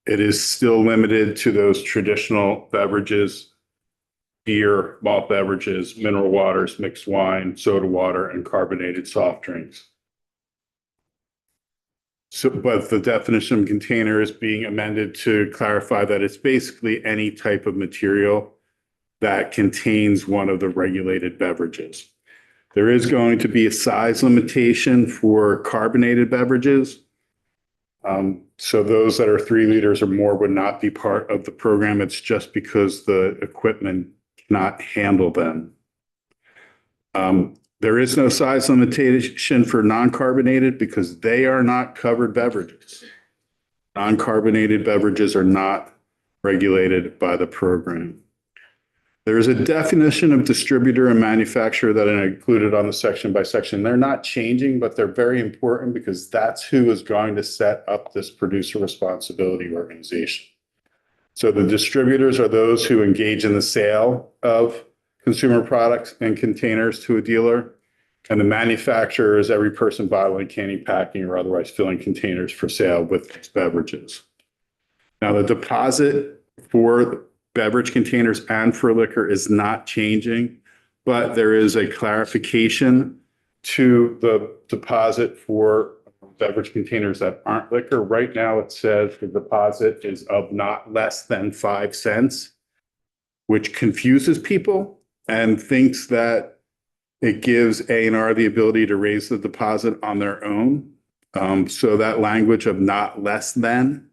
It is still limited to those traditional beverages, beer, malt beverages, mineral waters, mixed wine, soda water, and carbonated soft drinks. So, but the definition of container is being amended to clarify that it's basically any type of material that contains one of the regulated beverages. There is going to be a size limitation for carbonated beverages. So those that are 3 liters or more would not be part of the program. It's just because the equipment cannot handle them. There is no size limitation for non-carbonated because they are not covered beverages. Non-carbonated beverages are not regulated by the program. There is a definition of distributor and manufacturer that I included on the section by section. They're not changing, but they're very important because that's who is going to set up this producer responsibility organization. So the distributors are those who engage in the sale of consumer products and containers to a dealer. And the manufacturer is every person bottling, canning, packing, or otherwise filling containers for sale with its beverages. Now, the deposit for beverage containers and for liquor is not changing. but there is a clarification to the deposit for beverage containers that aren't liquor. Right now, it says the deposit is of not less than 5 cents, which confuses people and thinks that it gives A&R the ability to raise the deposit on their own. So that language of not less than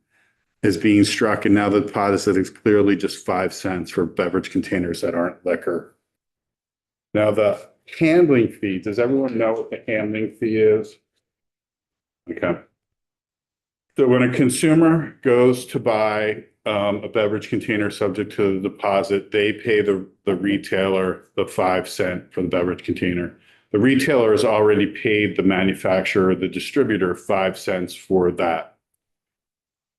is being struck, and now the deposit is clearly just 5 cents for beverage containers that aren't liquor. Now, the handling fee, does everyone know what the handling fee is? Okay. So when a consumer goes to buy a beverage container subject to the deposit, they pay the retailer the 5 cent for the beverage container. The retailer has already paid the manufacturer, the distributor, 5 cents for that.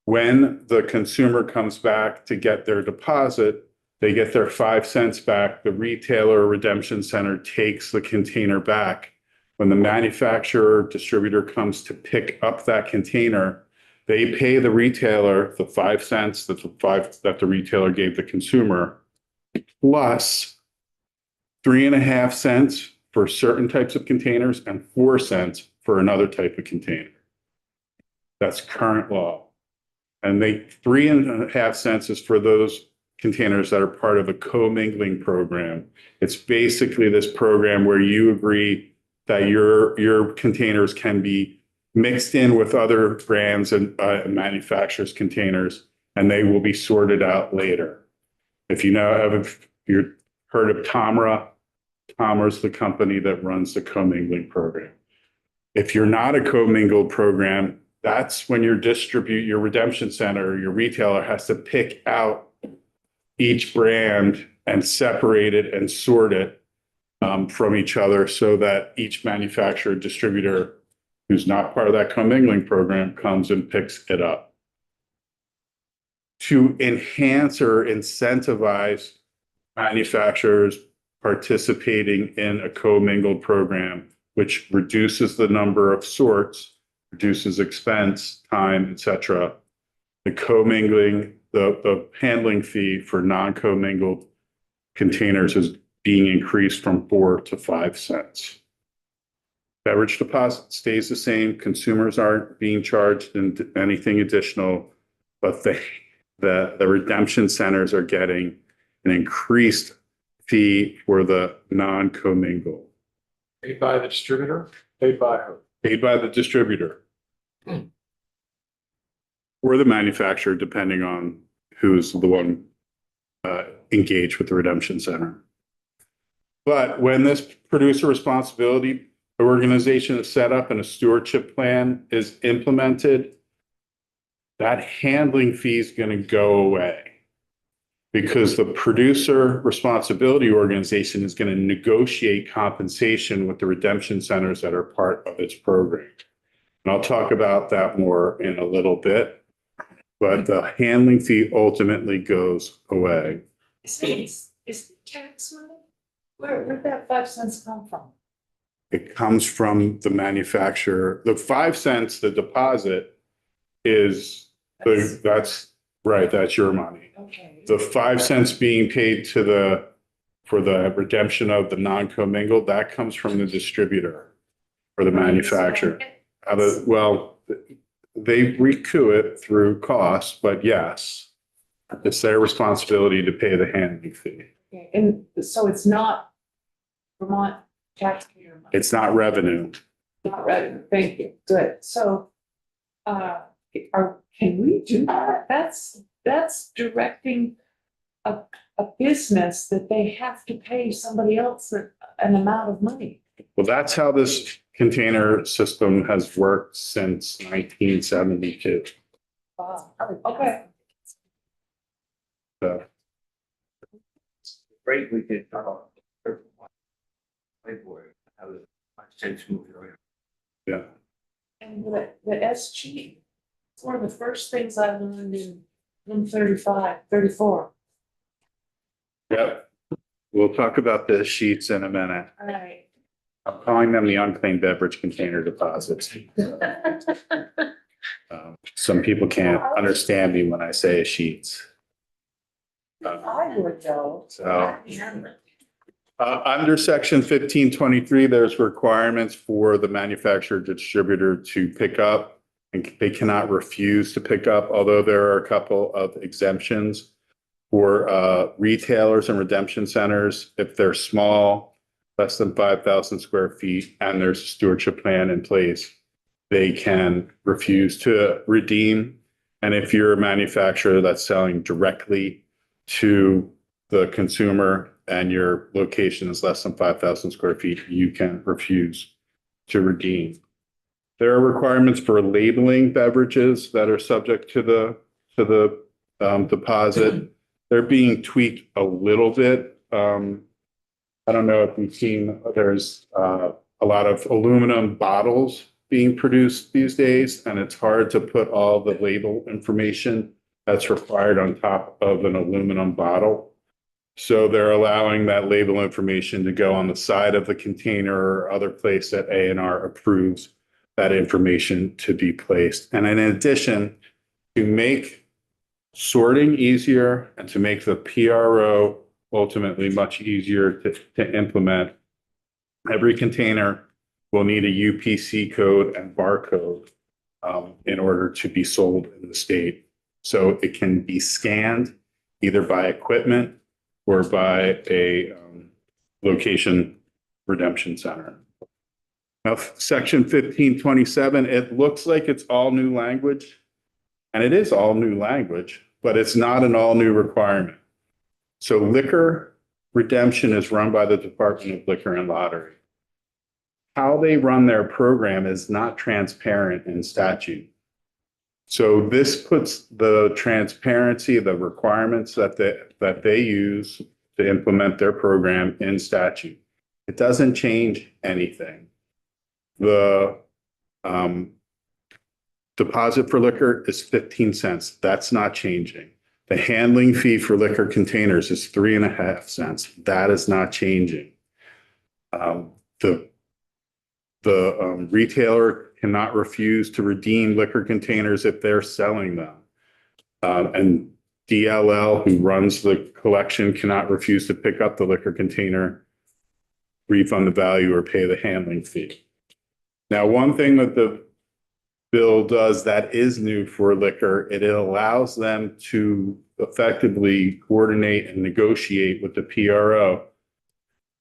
When the consumer comes back to get their deposit, they get their 5 cents back. The retailer or redemption center takes the container back. When the manufacturer or distributor comes to pick up that container, they pay the retailer the 5 cents that the retailer gave the consumer, plus 3.5 cents for certain types of containers and 4 cents for another type of container. That's current law. And 3.5 cents is for those containers that are part of a commingling program. It's basically this program where you agree that your containers can be mixed in with other brands and manufacturers' containers, and they will be sorted out later. If you've heard of Tomra, Tomra's the company that runs the commingling program. If you're not a commingled program, that's when your redemption center, your retailer has to pick out each brand and separate it and sort it from each other so that each manufacturer, distributor who's not part of that commingling program comes and picks it up. To enhance or incentivize manufacturers participating in a commingled program, which reduces the number of sorts, reduces expense, time, etc. The commingling, the handling fee for non-commingled containers is being increased from 4 to 5 cents. Beverage deposit stays the same. Consumers aren't being charged anything additional, but the redemption centers are getting an increased fee for the non-commingled. Paid by the distributor, paid by who? Paid by the distributor. Or the manufacturer, depending on who's the one engaged with the redemption center. But when this producer responsibility organization is set up and a stewardship plan is implemented, that handling fee is going to go away because the producer responsibility organization is going to negotiate compensation with the redemption centers that are part of its program. And I'll talk about that more in a little bit, but the handling fee ultimately goes away. Is it tax money? Where'd that 5 cents come from? It comes from the manufacturer. The 5 cents, the deposit is, that's right, that's your money. Okay. The 5 cents being paid for the redemption of the non-commingled, that comes from the distributor or the manufacturer. They recoup it through costs, but yes, it's their responsibility to pay the handling fee. Okay, and so it's not Vermont taxpayer money. It's not revenue. Not revenue, thank you, good. So, can we do that? That's directing a business that they have to pay somebody else an amount of money. Well, that's how this container system has worked since 1972. Wow, okay. So, Great, we could. Sense moving around. yeah. And the SG, it's one of the first things I learned in 34. Yep. We'll talk about the sheets in a minute. All right. I'm calling them the unclaimed beverage container deposits. Some people can't understand me when I say sheets. I would though. So, Under section 1523, there's requirements for the manufacturer distributor to pick up, and they cannot refuse to pick up, although there are a couple of exemptions for retailers and redemption centers. If they're small, less than 5,000 square feet, and there's a stewardship plan in place, they can refuse to redeem. And if you're a manufacturer that's selling directly to the consumer and your location is less than 5,000 square feet, you can refuse to redeem. There are requirements for labeling beverages that are subject to the deposit. They're being tweaked a little bit. I don't know if you've seen, there's a lot of aluminum bottles being produced these days, and it's hard to put all the label information that's required on top of an aluminum bottle. So they're allowing that label information to go on the side of the container or other place that A&R approves that information to be placed. And in addition, to make sorting easier and to make the PRO ultimately much easier to implement, every container will need a UPC code and barcode in order to be sold in the state. So it can be scanned either by equipment or by a location redemption center. Now, section 1527, it looks like it's all new language, and it is all new language, but it's not an all new requirement. So liquor redemption is run by the Department of Liquor and Lottery. How they run their program is not transparent in statute. So this puts the transparency, the requirements that they use to implement their program in statute. It doesn't change anything. The deposit for liquor is 15 cents. That's not changing. The handling fee for liquor containers is 3.5 cents. That is not changing. The retailer cannot refuse to redeem liquor containers if they're selling them. And DLL, who runs the collection, cannot refuse to pick up the liquor container, refund the value, or pay the handling fee. Now, one thing that the bill does that is new for liquor, it allows them to effectively coordinate and negotiate with the PRO.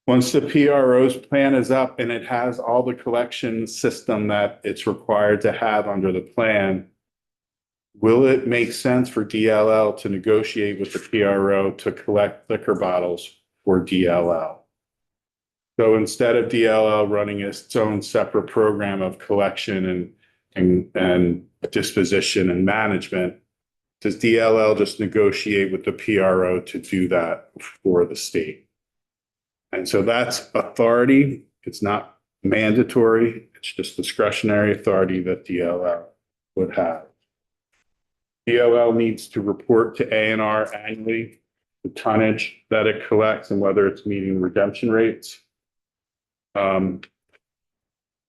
Once the PRO's plan is up and it has all the collection system that it's required to have under the plan, will it make sense for DLL to negotiate with the PRO to collect liquor bottles for DLL? So instead of DLL running its own separate program of collection and disposition and management, does DLL just negotiate with the PRO to do that for the state? And so that's authority. It's not mandatory. It's just discretionary authority that DLL would have. DLL needs to report to A&R annually the tonnage that it collects and whether it's meeting redemption rates. In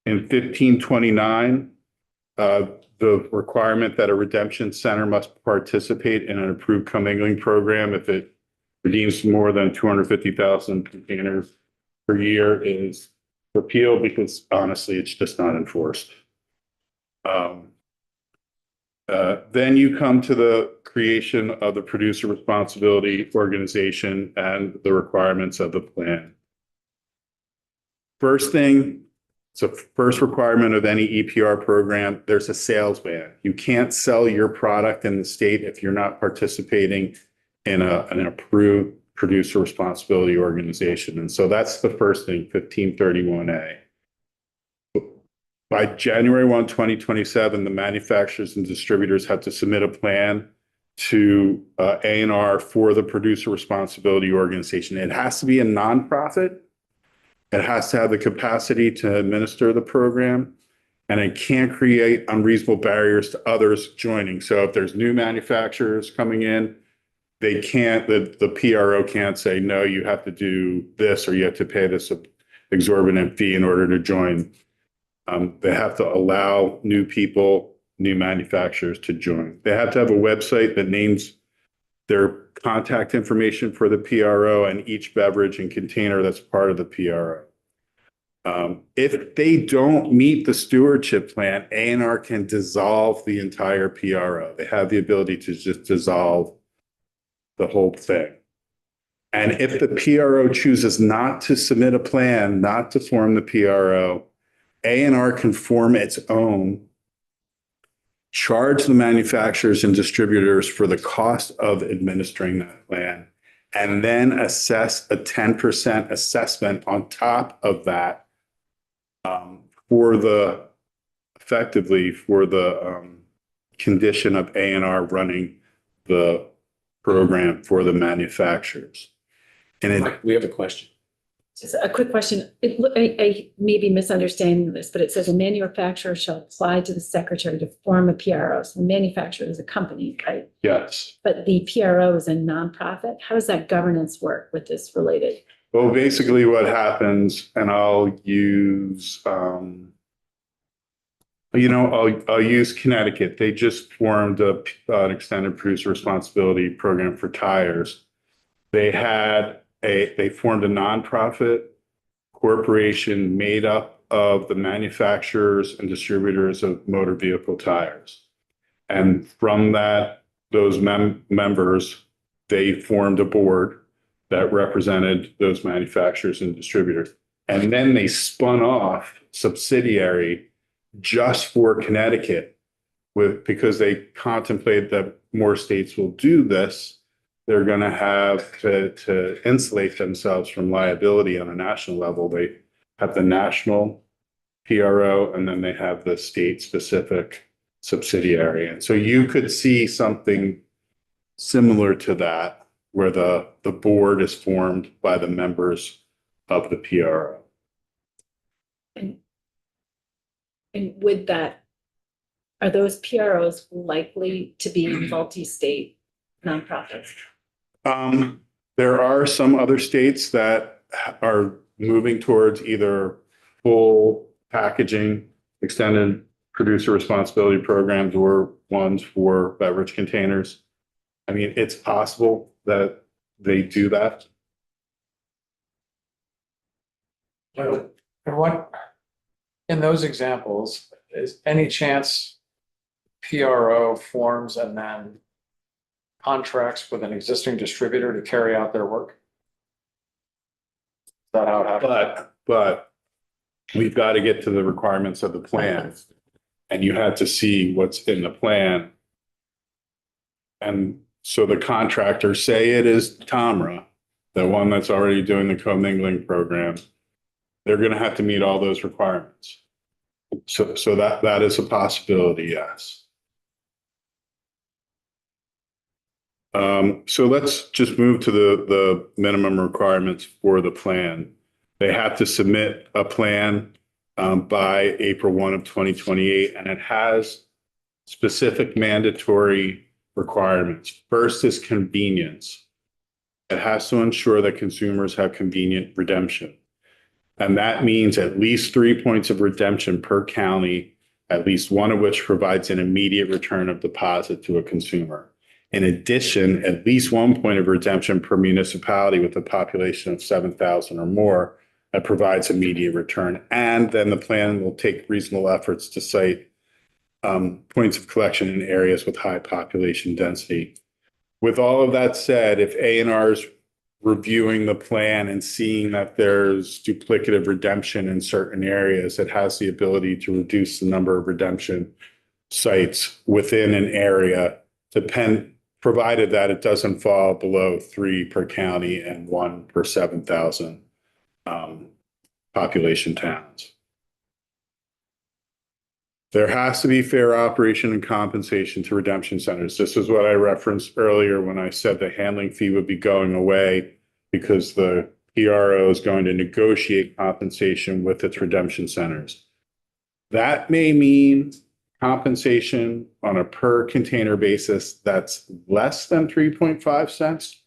1529, the requirement that a redemption center must participate in an approved commingling program if it redeems more than 250,000 containers per year is repealed because honestly, it's just not enforced. Then you come to the creation of the producer responsibility organization and the requirements of the plan. First thing, it's a first requirement of any EPR program, there's a sales ban. You can't sell your product in the state if you're not participating in an approved producer responsibility organization. And so that's the first thing, 1531A. By January 1, 2027, the manufacturers and distributors have to submit a plan to A&R for the producer responsibility organization. It has to be a nonprofit. It has to have the capacity to administer the program, and it can't create unreasonable barriers to others joining. So if there's new manufacturers coming in, they can't, the PRO can't say, no, you have to do this or you have to pay this exorbitant fee in order to join. They have to allow new people, new manufacturers to join. They have to have a website that names their contact information for the PRO and each beverage and container that's part of the PRO. If they don't meet the stewardship plan, A&R can dissolve the entire PRO. They have the ability to just dissolve the whole thing. And if the PRO chooses not to submit a plan, not to form the PRO, A&R can form its own, charge the manufacturers and distributors for the cost of administering that plan, and then assess a 10% assessment on top of that effectively for the condition of A&R running the program for the manufacturers. And We have a question. Just a quick question. I may be misunderstanding this, but it says a manufacturer shall apply to the secretary to form a PRO. So the manufacturer is a company, right? yes. But the PRO is a nonprofit. How does that governance work with this related? Well, basically what happens, and I'll use, I'll use Connecticut. They just formed an extended producer responsibility program for tires. They formed a nonprofit corporation made up of the manufacturers and distributors of motor vehicle tires. And from those members, they formed a board that represented those manufacturers and distributors. And then they spun off subsidiary just for Connecticut because they contemplate that more states will do this. They're going to have to insulate themselves from liability on a national level. They have the national PRO, and then they have the state-specific subsidiary. And so you could see something similar to that, where the board is formed by the members of the PRO. And with that, are those PROs likely to be multi-state nonprofits? There are some other states that are moving towards either full packaging, extended producer responsibility programs, or ones for beverage containers. I mean, it's possible that they do that. And what, in those examples, is any chance PRO forms and then contracts with an existing distributor to carry out their work? Is that how it happens? But we've got to get to the requirements of the plan, and you had to see what's in the plan. And so the contractor, say it is Tomra, the one that's already doing the commingling program, they're going to have to meet all those requirements. So that is a possibility, yes. So let's just move to the minimum requirements for the plan. They have to submit a plan by April 1 of 2028, and it has specific mandatory requirements. First is convenience. It has to ensure that consumers have convenient redemption. And that means at least 3 points of redemption per county, at least one of which provides an immediate return of deposit to a consumer. In addition, at least 1 point of redemption per municipality with a population of 7,000 or more that provides immediate return. And then the plan will take reasonable efforts to cite points of collection in areas with high population density. With all of that said, if A&R is reviewing the plan and seeing that there's duplicative redemption in certain areas, it has the ability to reduce the number of redemption sites within an area, provided that it doesn't fall below 3 per county and 1 per 7,000 population towns. There has to be fair operation and compensation to redemption centers. This is what I referenced earlier when I said the handling fee would be going away because the PRO is going to negotiate compensation with its redemption centers. That may mean compensation on a per container basis that's less than 3.5 cents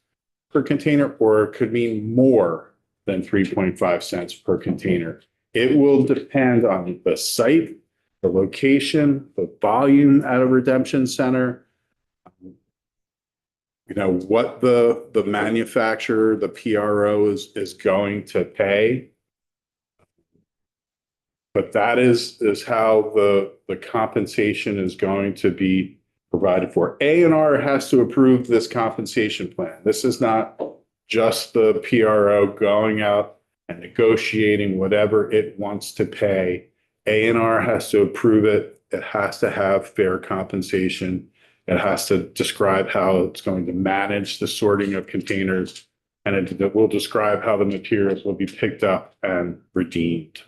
per container, or it could mean more than 3.5 cents per container. It will depend on the site, the location, the volume at a redemption center. what the manufacturer, the PRO is going to pay. But that is how the compensation is going to be provided for. A&R has to approve this compensation plan. This is not just the PRO going out and negotiating whatever it wants to pay. A&R has to approve it. It has to have fair compensation. It has to describe how it's going to manage the sorting of containers, and it will describe how the materials will be picked up and redeemed.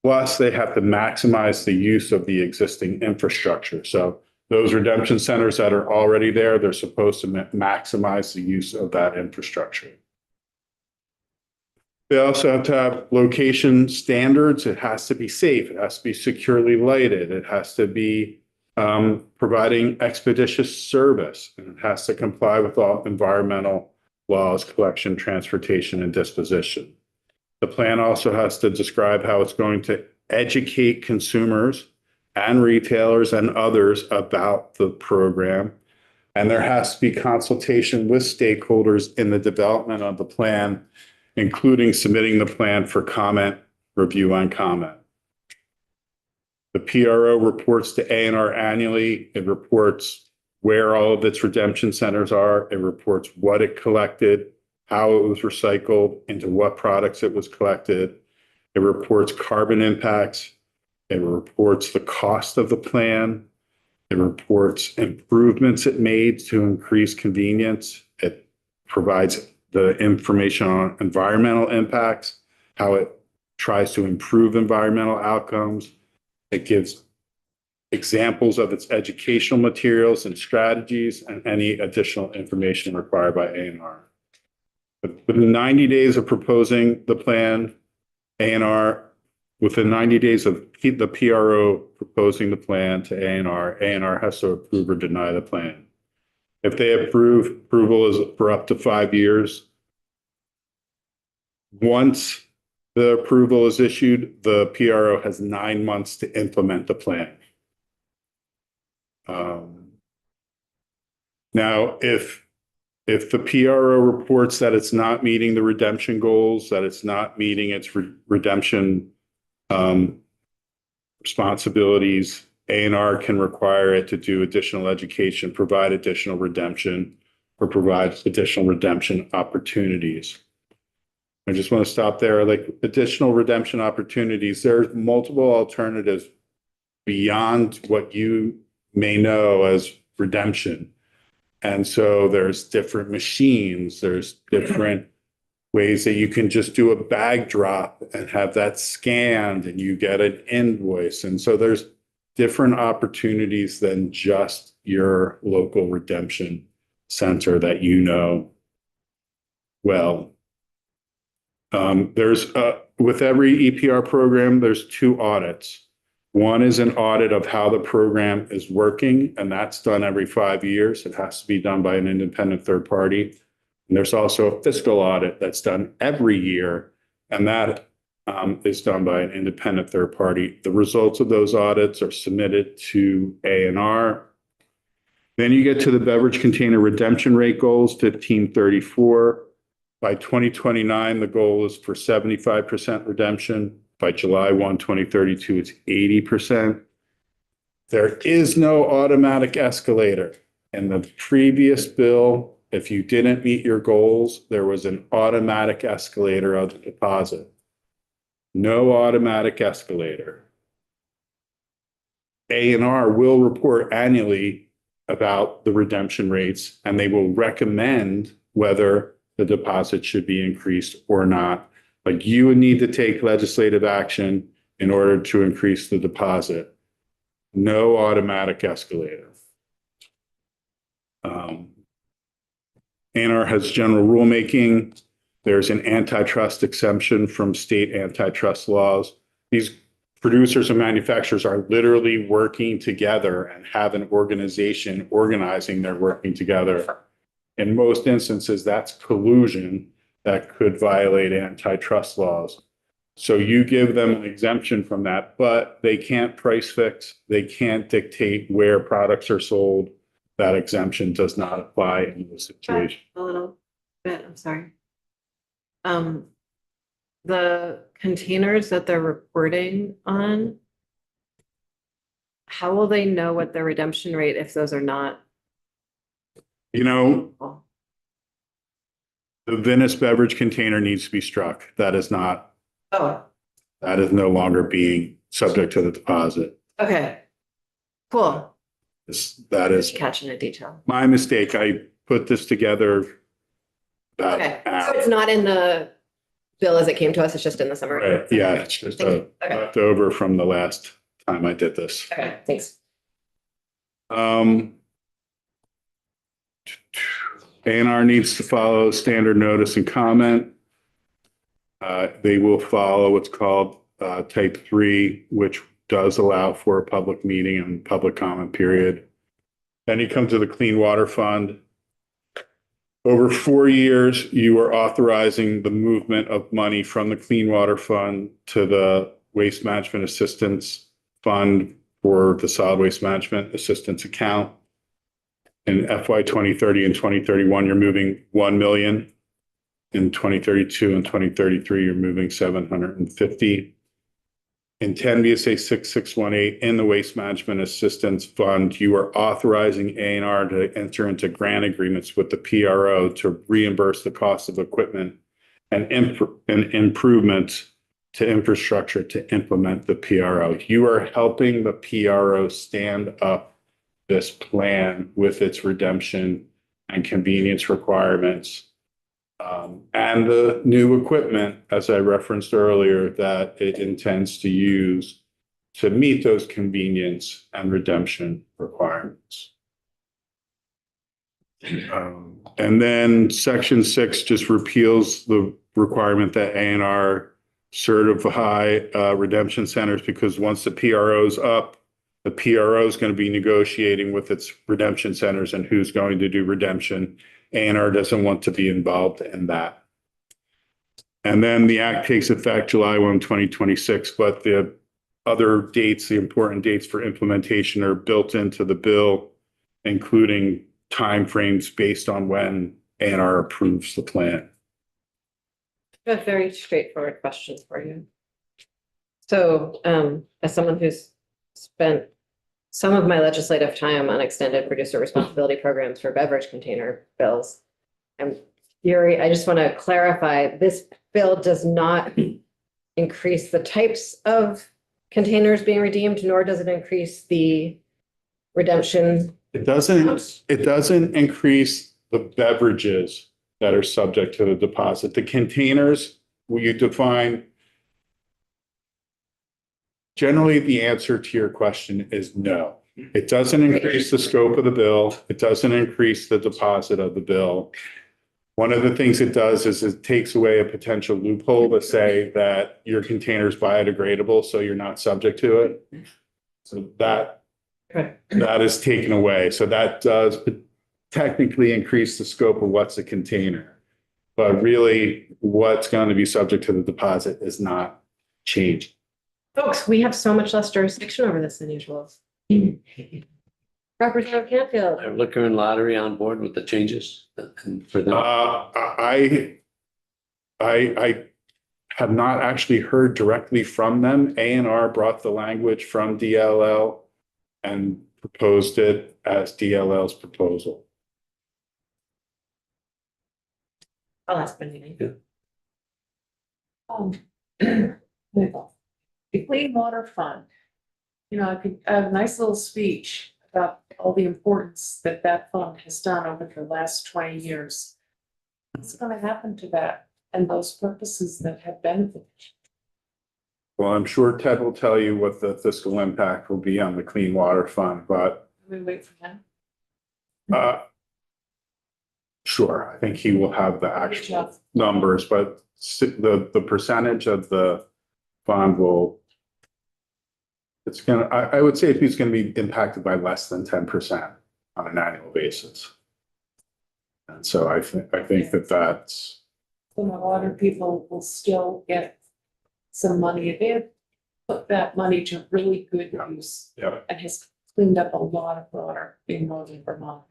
Plus, they have to maximize the use of the existing infrastructure. So those redemption centers that are already there, they're supposed to maximize the use of that infrastructure. They also have to have location standards. It has to be safe. It has to be securely lighted. It has to be providing expeditious service. And it has to comply with all environmental laws, collection, transportation, and disposition. The plan also has to describe how it's going to educate consumers and retailers and others about the program. And there has to be consultation with stakeholders in the development of the plan, including submitting the plan for comment, review, and comment. The PRO reports to A&R annually. It reports where all of its redemption centers are. It reports what it collected, how it was recycled, into what products it was collected. It reports carbon impacts. It reports the cost of the plan. It reports improvements it made to increase convenience. It provides the information on environmental impacts, how it tries to improve environmental outcomes. It gives examples of its educational materials and strategies and any additional information required by A&R. Within 90 days of proposing the plan, A&R, within 90 days of the PRO proposing the plan to A&R has to approve or deny the plan. If they approve, approval is for up to 5 years. Once the approval is issued, the PRO has 9 months to implement the plan. Now, if the PRO reports that it's not meeting the redemption goals, that it's not meeting its redemption responsibilities, A&R can require it to do additional education, provide additional redemption, or provide additional redemption opportunities. I just want to stop there. Like additional redemption opportunities, there's multiple alternatives beyond what you may know as redemption. And so there's different machines, there's different ways that you can just do a bag drop and have that scanned and you get an invoice. And so there's different opportunities than just your local redemption center that you know well. With every EPR program, there's 2 audits. One is an audit of how the program is working, and that's done every 5 years. It has to be done by an independent third party. And there's also a fiscal audit that's done every year, and that is done by an independent third party. The results of those audits are submitted to A&R. Then you get to the beverage container redemption rate goals, 1534. By 2029, the goal is for 75% redemption. By July 1, 2032, it's 80%. There is no automatic escalator. In the previous bill, if you didn't meet your goals, there was an automatic escalator of the deposit. No automatic escalator. A&R will report annually about the redemption rates, and they will recommend whether the deposit should be increased or not. But you would need to take legislative action in order to increase the deposit. No automatic escalator. A&R has general rulemaking. There's an antitrust exemption from state antitrust laws. These producers and manufacturers are literally working together and have an organization organizing their working together. In most instances, that's collusion that could violate antitrust laws. So you give them an exemption from that, but they can't price fix. They can't dictate where products are sold. that exemption does not apply in this situation. A little bit, I'm sorry. The containers that they're reporting on, how will they know what the redemption rate if those are not? You know, the Venice beverage container needs to be struck. That is not, Oh, that is no longer being subject to the deposit. okay. Cool. That is Catching a detail. my mistake. I put this together about Okay, an so hour. it's not in the bill as it came to us, it's just in the summary. Right, yeah, it's just Thank you. Okay. left over from the last time I did this. Okay, thanks. A&R needs to follow standard notice and comment. They will follow what's called type 3, which does allow for a public meeting and public comment period. Then you come to the Clean Water Fund. Over 4 years, you are authorizing the movement of money from the Clean Water Fund to the Waste Management Assistance Fund for the Solid Waste Management Assistance account. In FY 2030 and 2031, you're moving 1 million. In 2032 and 2033, you're moving 750. In 10 VSA 6618, in the Waste Management Assistance Fund, you are authorizing A&R to enter into grant agreements with the PRO to reimburse the cost of equipment and improvements to infrastructure to implement the PRO. You are helping the PRO stand up this plan with its redemption and convenience requirements. And the new equipment, as I referenced earlier, that it intends to use to meet those convenience and redemption requirements. And then Section 6 just repeals the requirement that A&R certify redemption centers, because once the PRO is up, the PRO is going to be negotiating with its redemption centers and who's going to do redemption. A&R doesn't want to be involved in that. And then the act takes effect July 1, 2026, but the other dates, the important dates for implementation are built into the bill, including timeframes based on when A&R approves the plan. I have a very straightforward question for you. So, as someone who's spent some of my legislative time on extended producer responsibility programs for beverage container bills, I just want to clarify, this bill does not increase the types of containers being redeemed, nor does it increase the redemption. It doesn't increase the beverages that are subject to the deposit. The containers, will you define? Generally, the answer to your question is no. It doesn't increase the scope of the bill. It doesn't increase the deposit of the bill. One of the things it does is it takes away a potential loophole to say that your container is biodegradable, so you're not subject to it. So that is taken away. So that does technically increase the scope of what's a container. But really, what's going to be subject to the deposit is not changed. Folks, we have so much less jurisdiction over this than usual. Representative Canfield. Are liquor and lottery on board with the changes for them? I have not actually heard directly from them. A&R brought the language from DLL and proposed it as DLL's proposal. I'll ask Benny. The Clean Water Fund, I could have a nice little speech about all the importance that that fund has done over the last 20 years. What's going to happen to that and those purposes that have benefited? Well, I'm sure Ted will tell you what the fiscal impact will be on the Clean Water Fund, but We wait for him. sure, I think he will have the actual numbers, but the percentage of the fund will, I would say it's going to be impacted by less than 10% on an annual basis. And so I think that's. So the water people will still get some money. They have put that money to really good use. Yeah. And has cleaned up a lot of water being moved in Vermont.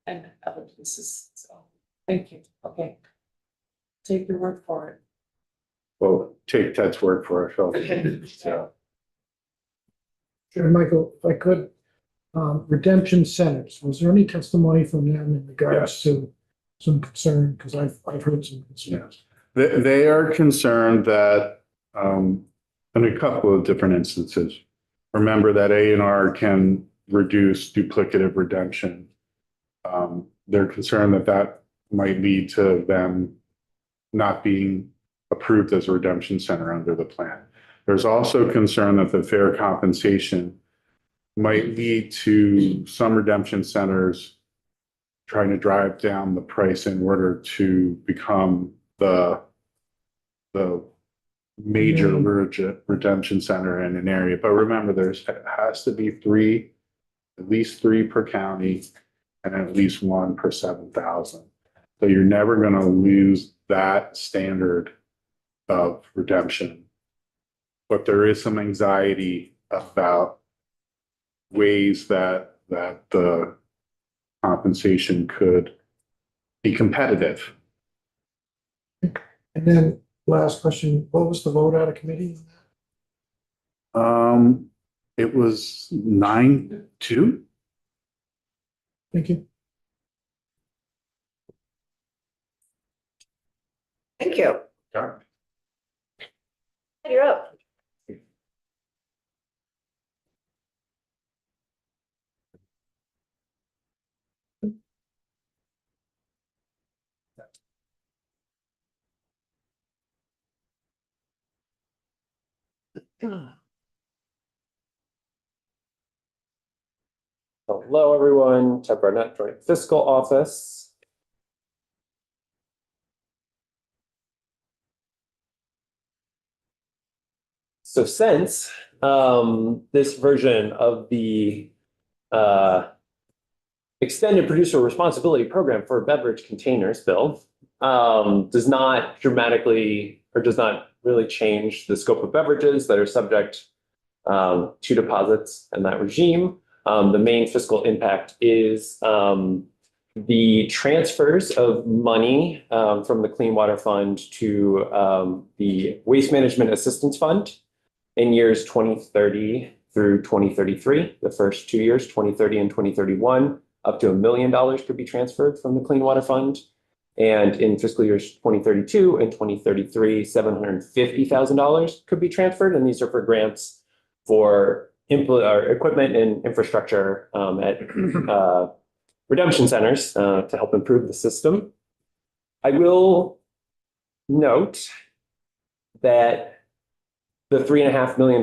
And other places, so, thank you, okay. Take your word for it. Well, take Ted's word for it, Phil. So, Sure, Michael, if I could, redemption centers, was there any testimony from them in regards to some concern? Because I've heard some concerns. they are concerned that, in a couple of different instances, remember that A&R can reduce duplicative redemption. They're concerned that that might lead to them not being approved as a redemption center under the plan. There's also concern that the fair compensation might lead to some redemption centers trying to drive down the price in order to become the major redemption center in an area. But remember, has to be at least three per county and at least one per 7,000. So you're never going to lose that standard of redemption. But there is some anxiety about ways that the compensation could be competitive. And then last question, what was the vote out of committee? It was 9-2. Thank you. Thank you. Sure. You're up. Hello, everyone. Ted Barnett, Joint Fiscal Office. So since this version of the Extended Producer Responsibility Program for Beverage Containers bill does not dramatically or does not really change the scope of beverages that are subject to deposits and that regime. The main fiscal impact is the transfers of money from the Clean Water Fund to the Waste Management Assistance Fund in years 2030 through 2033. The first 2 years, 2030 and 2031, up to $1 million could be transferred from the Clean Water Fund. And in fiscal years 2032 and 2033, $750,000 could be transferred. And these are for grants for equipment and infrastructure at redemption centers to help improve the system. I will note that the $3.5 million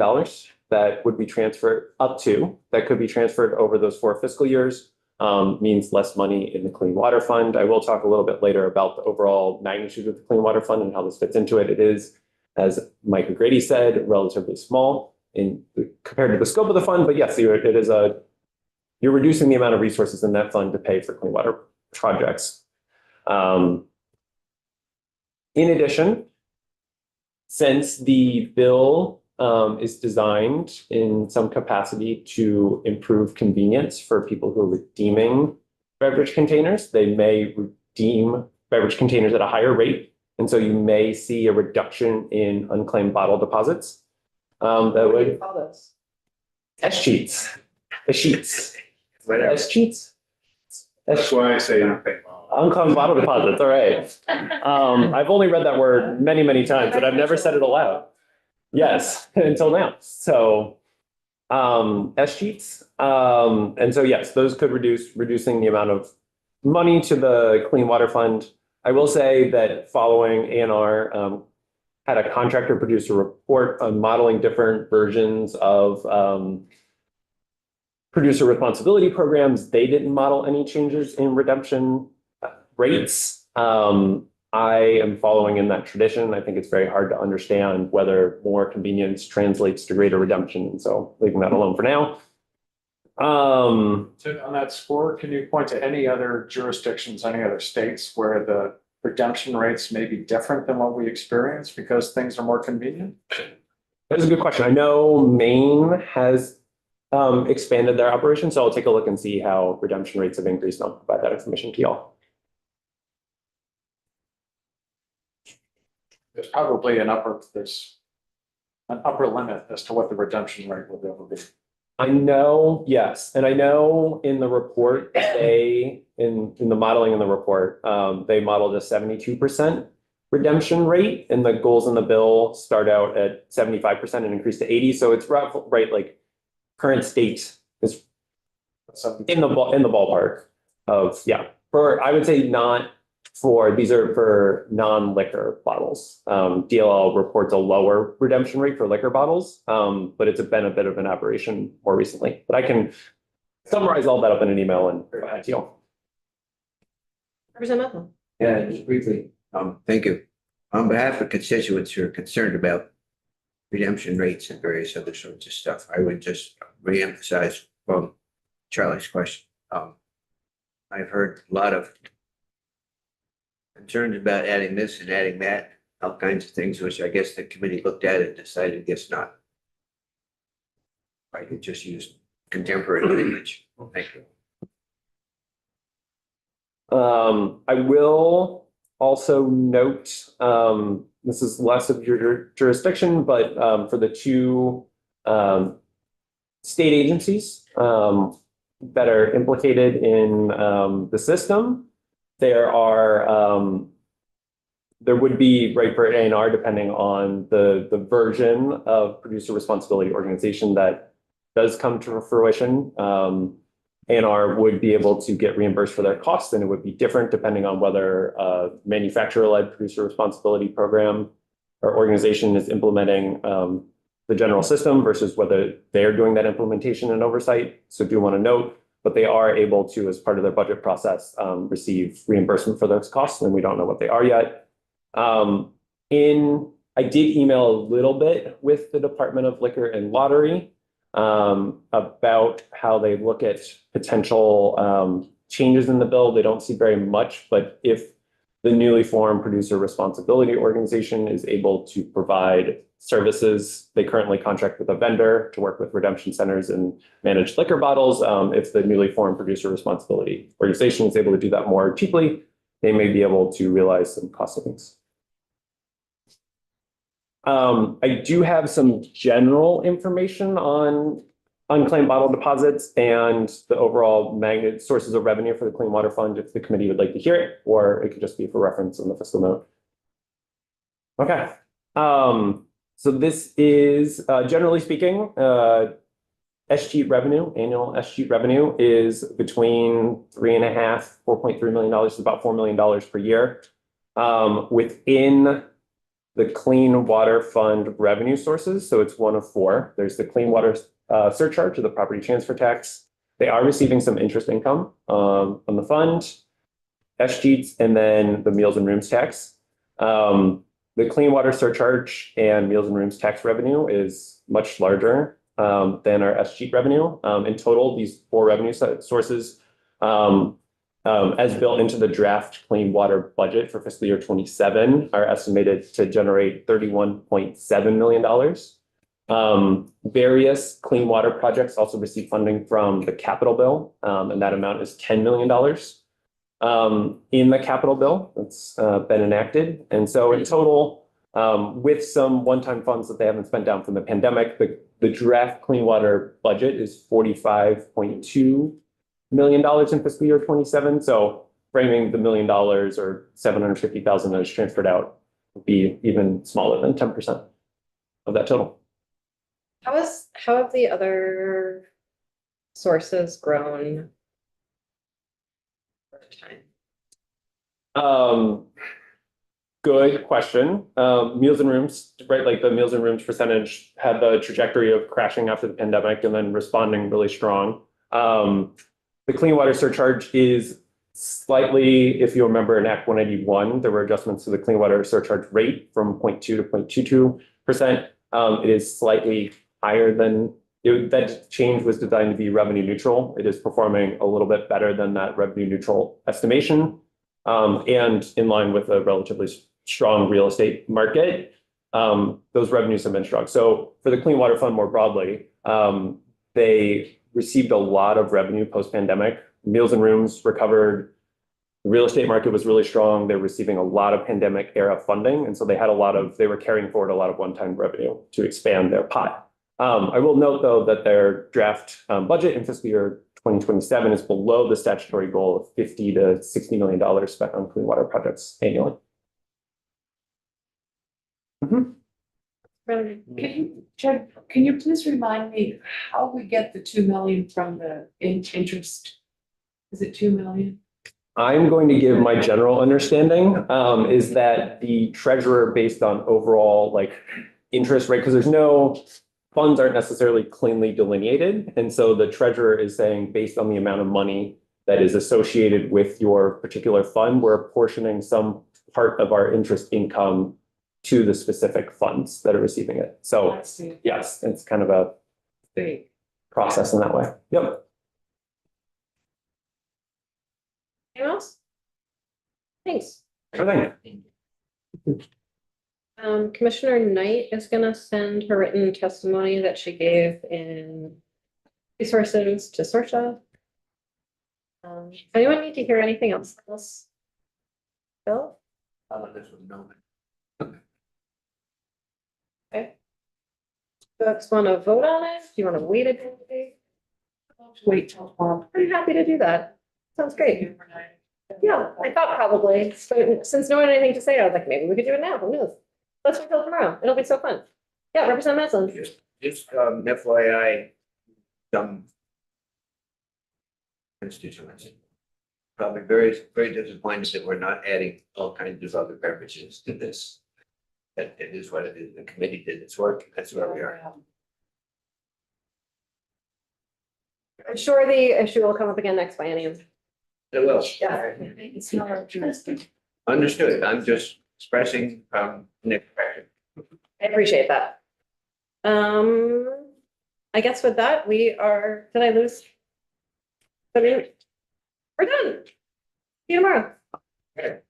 that would be transferred that could be transferred over those 4 fiscal years means less money in the Clean Water Fund. I will talk a little bit later about the overall magnitude of the Clean Water Fund and how this fits into it. It is, as Mike O'Grady said, relatively small compared to the scope of the fund, but yes, you're reducing the amount of resources in that fund to pay for clean water projects. In addition, since the bill is designed in some capacity to improve convenience for people who are redeeming beverage containers, they may redeem beverage containers at a higher rate. And so you may see a reduction in unclaimed bottle deposits. That What do would you call those? S-cheats. The sheets. S-cheats? That's why I say nothing. Unclaimed bottle deposits, all right. I've only read that word many, many times, but I've never said it aloud. Yes, until now. So S-cheats. And so yes, those could reducing the amount of money to the Clean Water Fund. I will say that following A&R had a contractor produce a report on modeling different versions of producer responsibility programs. They didn't model any changes in redemption rates. I am following in that tradition. I think it's very hard to understand whether more convenience translates to greater redemption. And so leaving that alone for now. So on that score, can you point to any other jurisdictions, any other states where the redemption rates may be different than what we experience because things are more convenient? That's a good question. I know Maine has expanded their operation. So I'll take a look and see how redemption rates have increased, and I'll provide that information to y'all. There's probably there's an upper limit as to what the redemption rate would ever be. I know, yes, and I know in the report, in the modeling in the report, they modeled a 72% redemption rate, and the goals in the bill start out at 75% and increase to 80. So it's right, like current state is in the ballpark of, yeah, I would say these are for non-liquor bottles. DLL reports a lower redemption rate for liquor bottles, but it's been a bit of an aberration more recently. But I can summarize all that up in an email and provide it to you. Representative Muslin. Yeah, just briefly, thank you. On behalf of constituents who are concerned about redemption rates and various other sorts of stuff, I would just reemphasize from Charlie's question. I've heard a lot of concerns about adding this and adding that, all kinds of things, which I guess the committee looked at and decided it's not. I could just use contemporary language. Thank you. I will also note, this is less of your jurisdiction, but for the two state agencies that are implicated in the system, there would be, right, for A&R, depending on the version of producer responsibility organization that does come to fruition, A&R would be able to get reimbursed for their costs, and it would be different depending on whether a manufacturer-led producer responsibility program or organization is implementing the general system versus whether they're doing that implementation and oversight. So do want to note, but they are able to, as part of their budget process, receive reimbursement for those costs, and we don't know what they are yet. I did email a little bit with the Department of Liquor and Lottery about how they look at potential changes in the bill. They don't see very much, but if the newly formed producer responsibility organization is able to provide services, they currently contract with a vendor to work with redemption centers and manage liquor bottles. If the newly formed producer responsibility organization is able to do that more cheaply, they may be able to realize some cost savings. I do have some general information on unclaimed bottle deposits and the overall sources of revenue for the Clean Water Fund if the committee would like to hear it, or it could just be for reference in the fiscal note. Okay. So this is, generally speaking, SG revenue, annual SG revenue is between $3.5, $4.3 million, about $4 million per year. Within the Clean Water Fund revenue sources, so it's one of four. There's the Clean Water surcharge or the property transfer tax. They are receiving some interest income on the fund, SGs, and then the meals and rooms tax. The Clean Water surcharge and meals and rooms tax revenue is much larger than our SG revenue. In total, these four revenue sources, as built into the draft clean water budget for fiscal year 27, are estimated to generate $31.7 million. Various clean water projects also receive funding from the capital bill, and that amount is $10 million in the capital bill that's been enacted. And so in total, with some one-time funds that they haven't spent down from the pandemic, the draft clean water budget is $45.2 million in fiscal year 27. So framing the $1 million or $750,000 that is transferred out would be even smaller than 10% of that total. How have the other sources grown over time? Good question. Meals and rooms, right? Like the meals and rooms percentage had the trajectory of crashing after the pandemic and then responding really strong. The clean water surcharge is slightly, if you remember in Act 181, there were adjustments to the clean water surcharge rate from 0.2 to 0.22%. It is slightly higher than that change was designed to be revenue neutral. It is performing a little bit better than that revenue neutral estimation, and in line with a relatively strong real estate market. Those revenues have been strong. So for the Clean Water Fund more broadly, they received a lot of revenue post-pandemic. Meals and Rooms recovered. The real estate market was really strong. They're receiving a lot of pandemic era funding. And so they were carrying forward a lot of one-time revenue to expand their pot. I will note, though, that their draft budget in fiscal year 2027 is below the statutory goal of $50 to $60 million spent on clean water projects annually. Chad, can you please remind me how we get the 2 million from the interest? Is it 2 million? I'm going to give my general understanding is that the treasurer, based on overall interest rate, because funds aren't necessarily cleanly delineated. And so the treasurer is saying, based on the amount of money that is associated with your particular fund, we're apportioning some part of our interest income to the specific funds that are receiving it. So yes, it's kind of a big process in that way. Yep. Anyone else? Thanks. Everything. Commissioner Knight is gonna send her written testimony that she gave in resources to Sorcha. Anyone need to hear anything else? Bill? This was no. Okay. Folks want to vote on it? Do you want to wait a day? Wait till tomorrow. I'm happy to do that. Sounds great. Yeah, I thought probably, but since no one had anything to say, I was like, maybe we could do it now. Who knows? Let's wait till tomorrow. It'll be so fun. Yeah, Representative Maslin. Just FYI, some constituents probably very, very disappointed that we're not adding all kinds of other beverages to this. That it is what it is. The committee did its work. That's where we are. I'm sure the issue will come up again next biennium. It will. Yeah. It's not our jurisdiction. Understood. I'm just expressing Nick. I appreciate that. I guess with that, did I lose? I mean, we're done. See you tomorrow. Okay.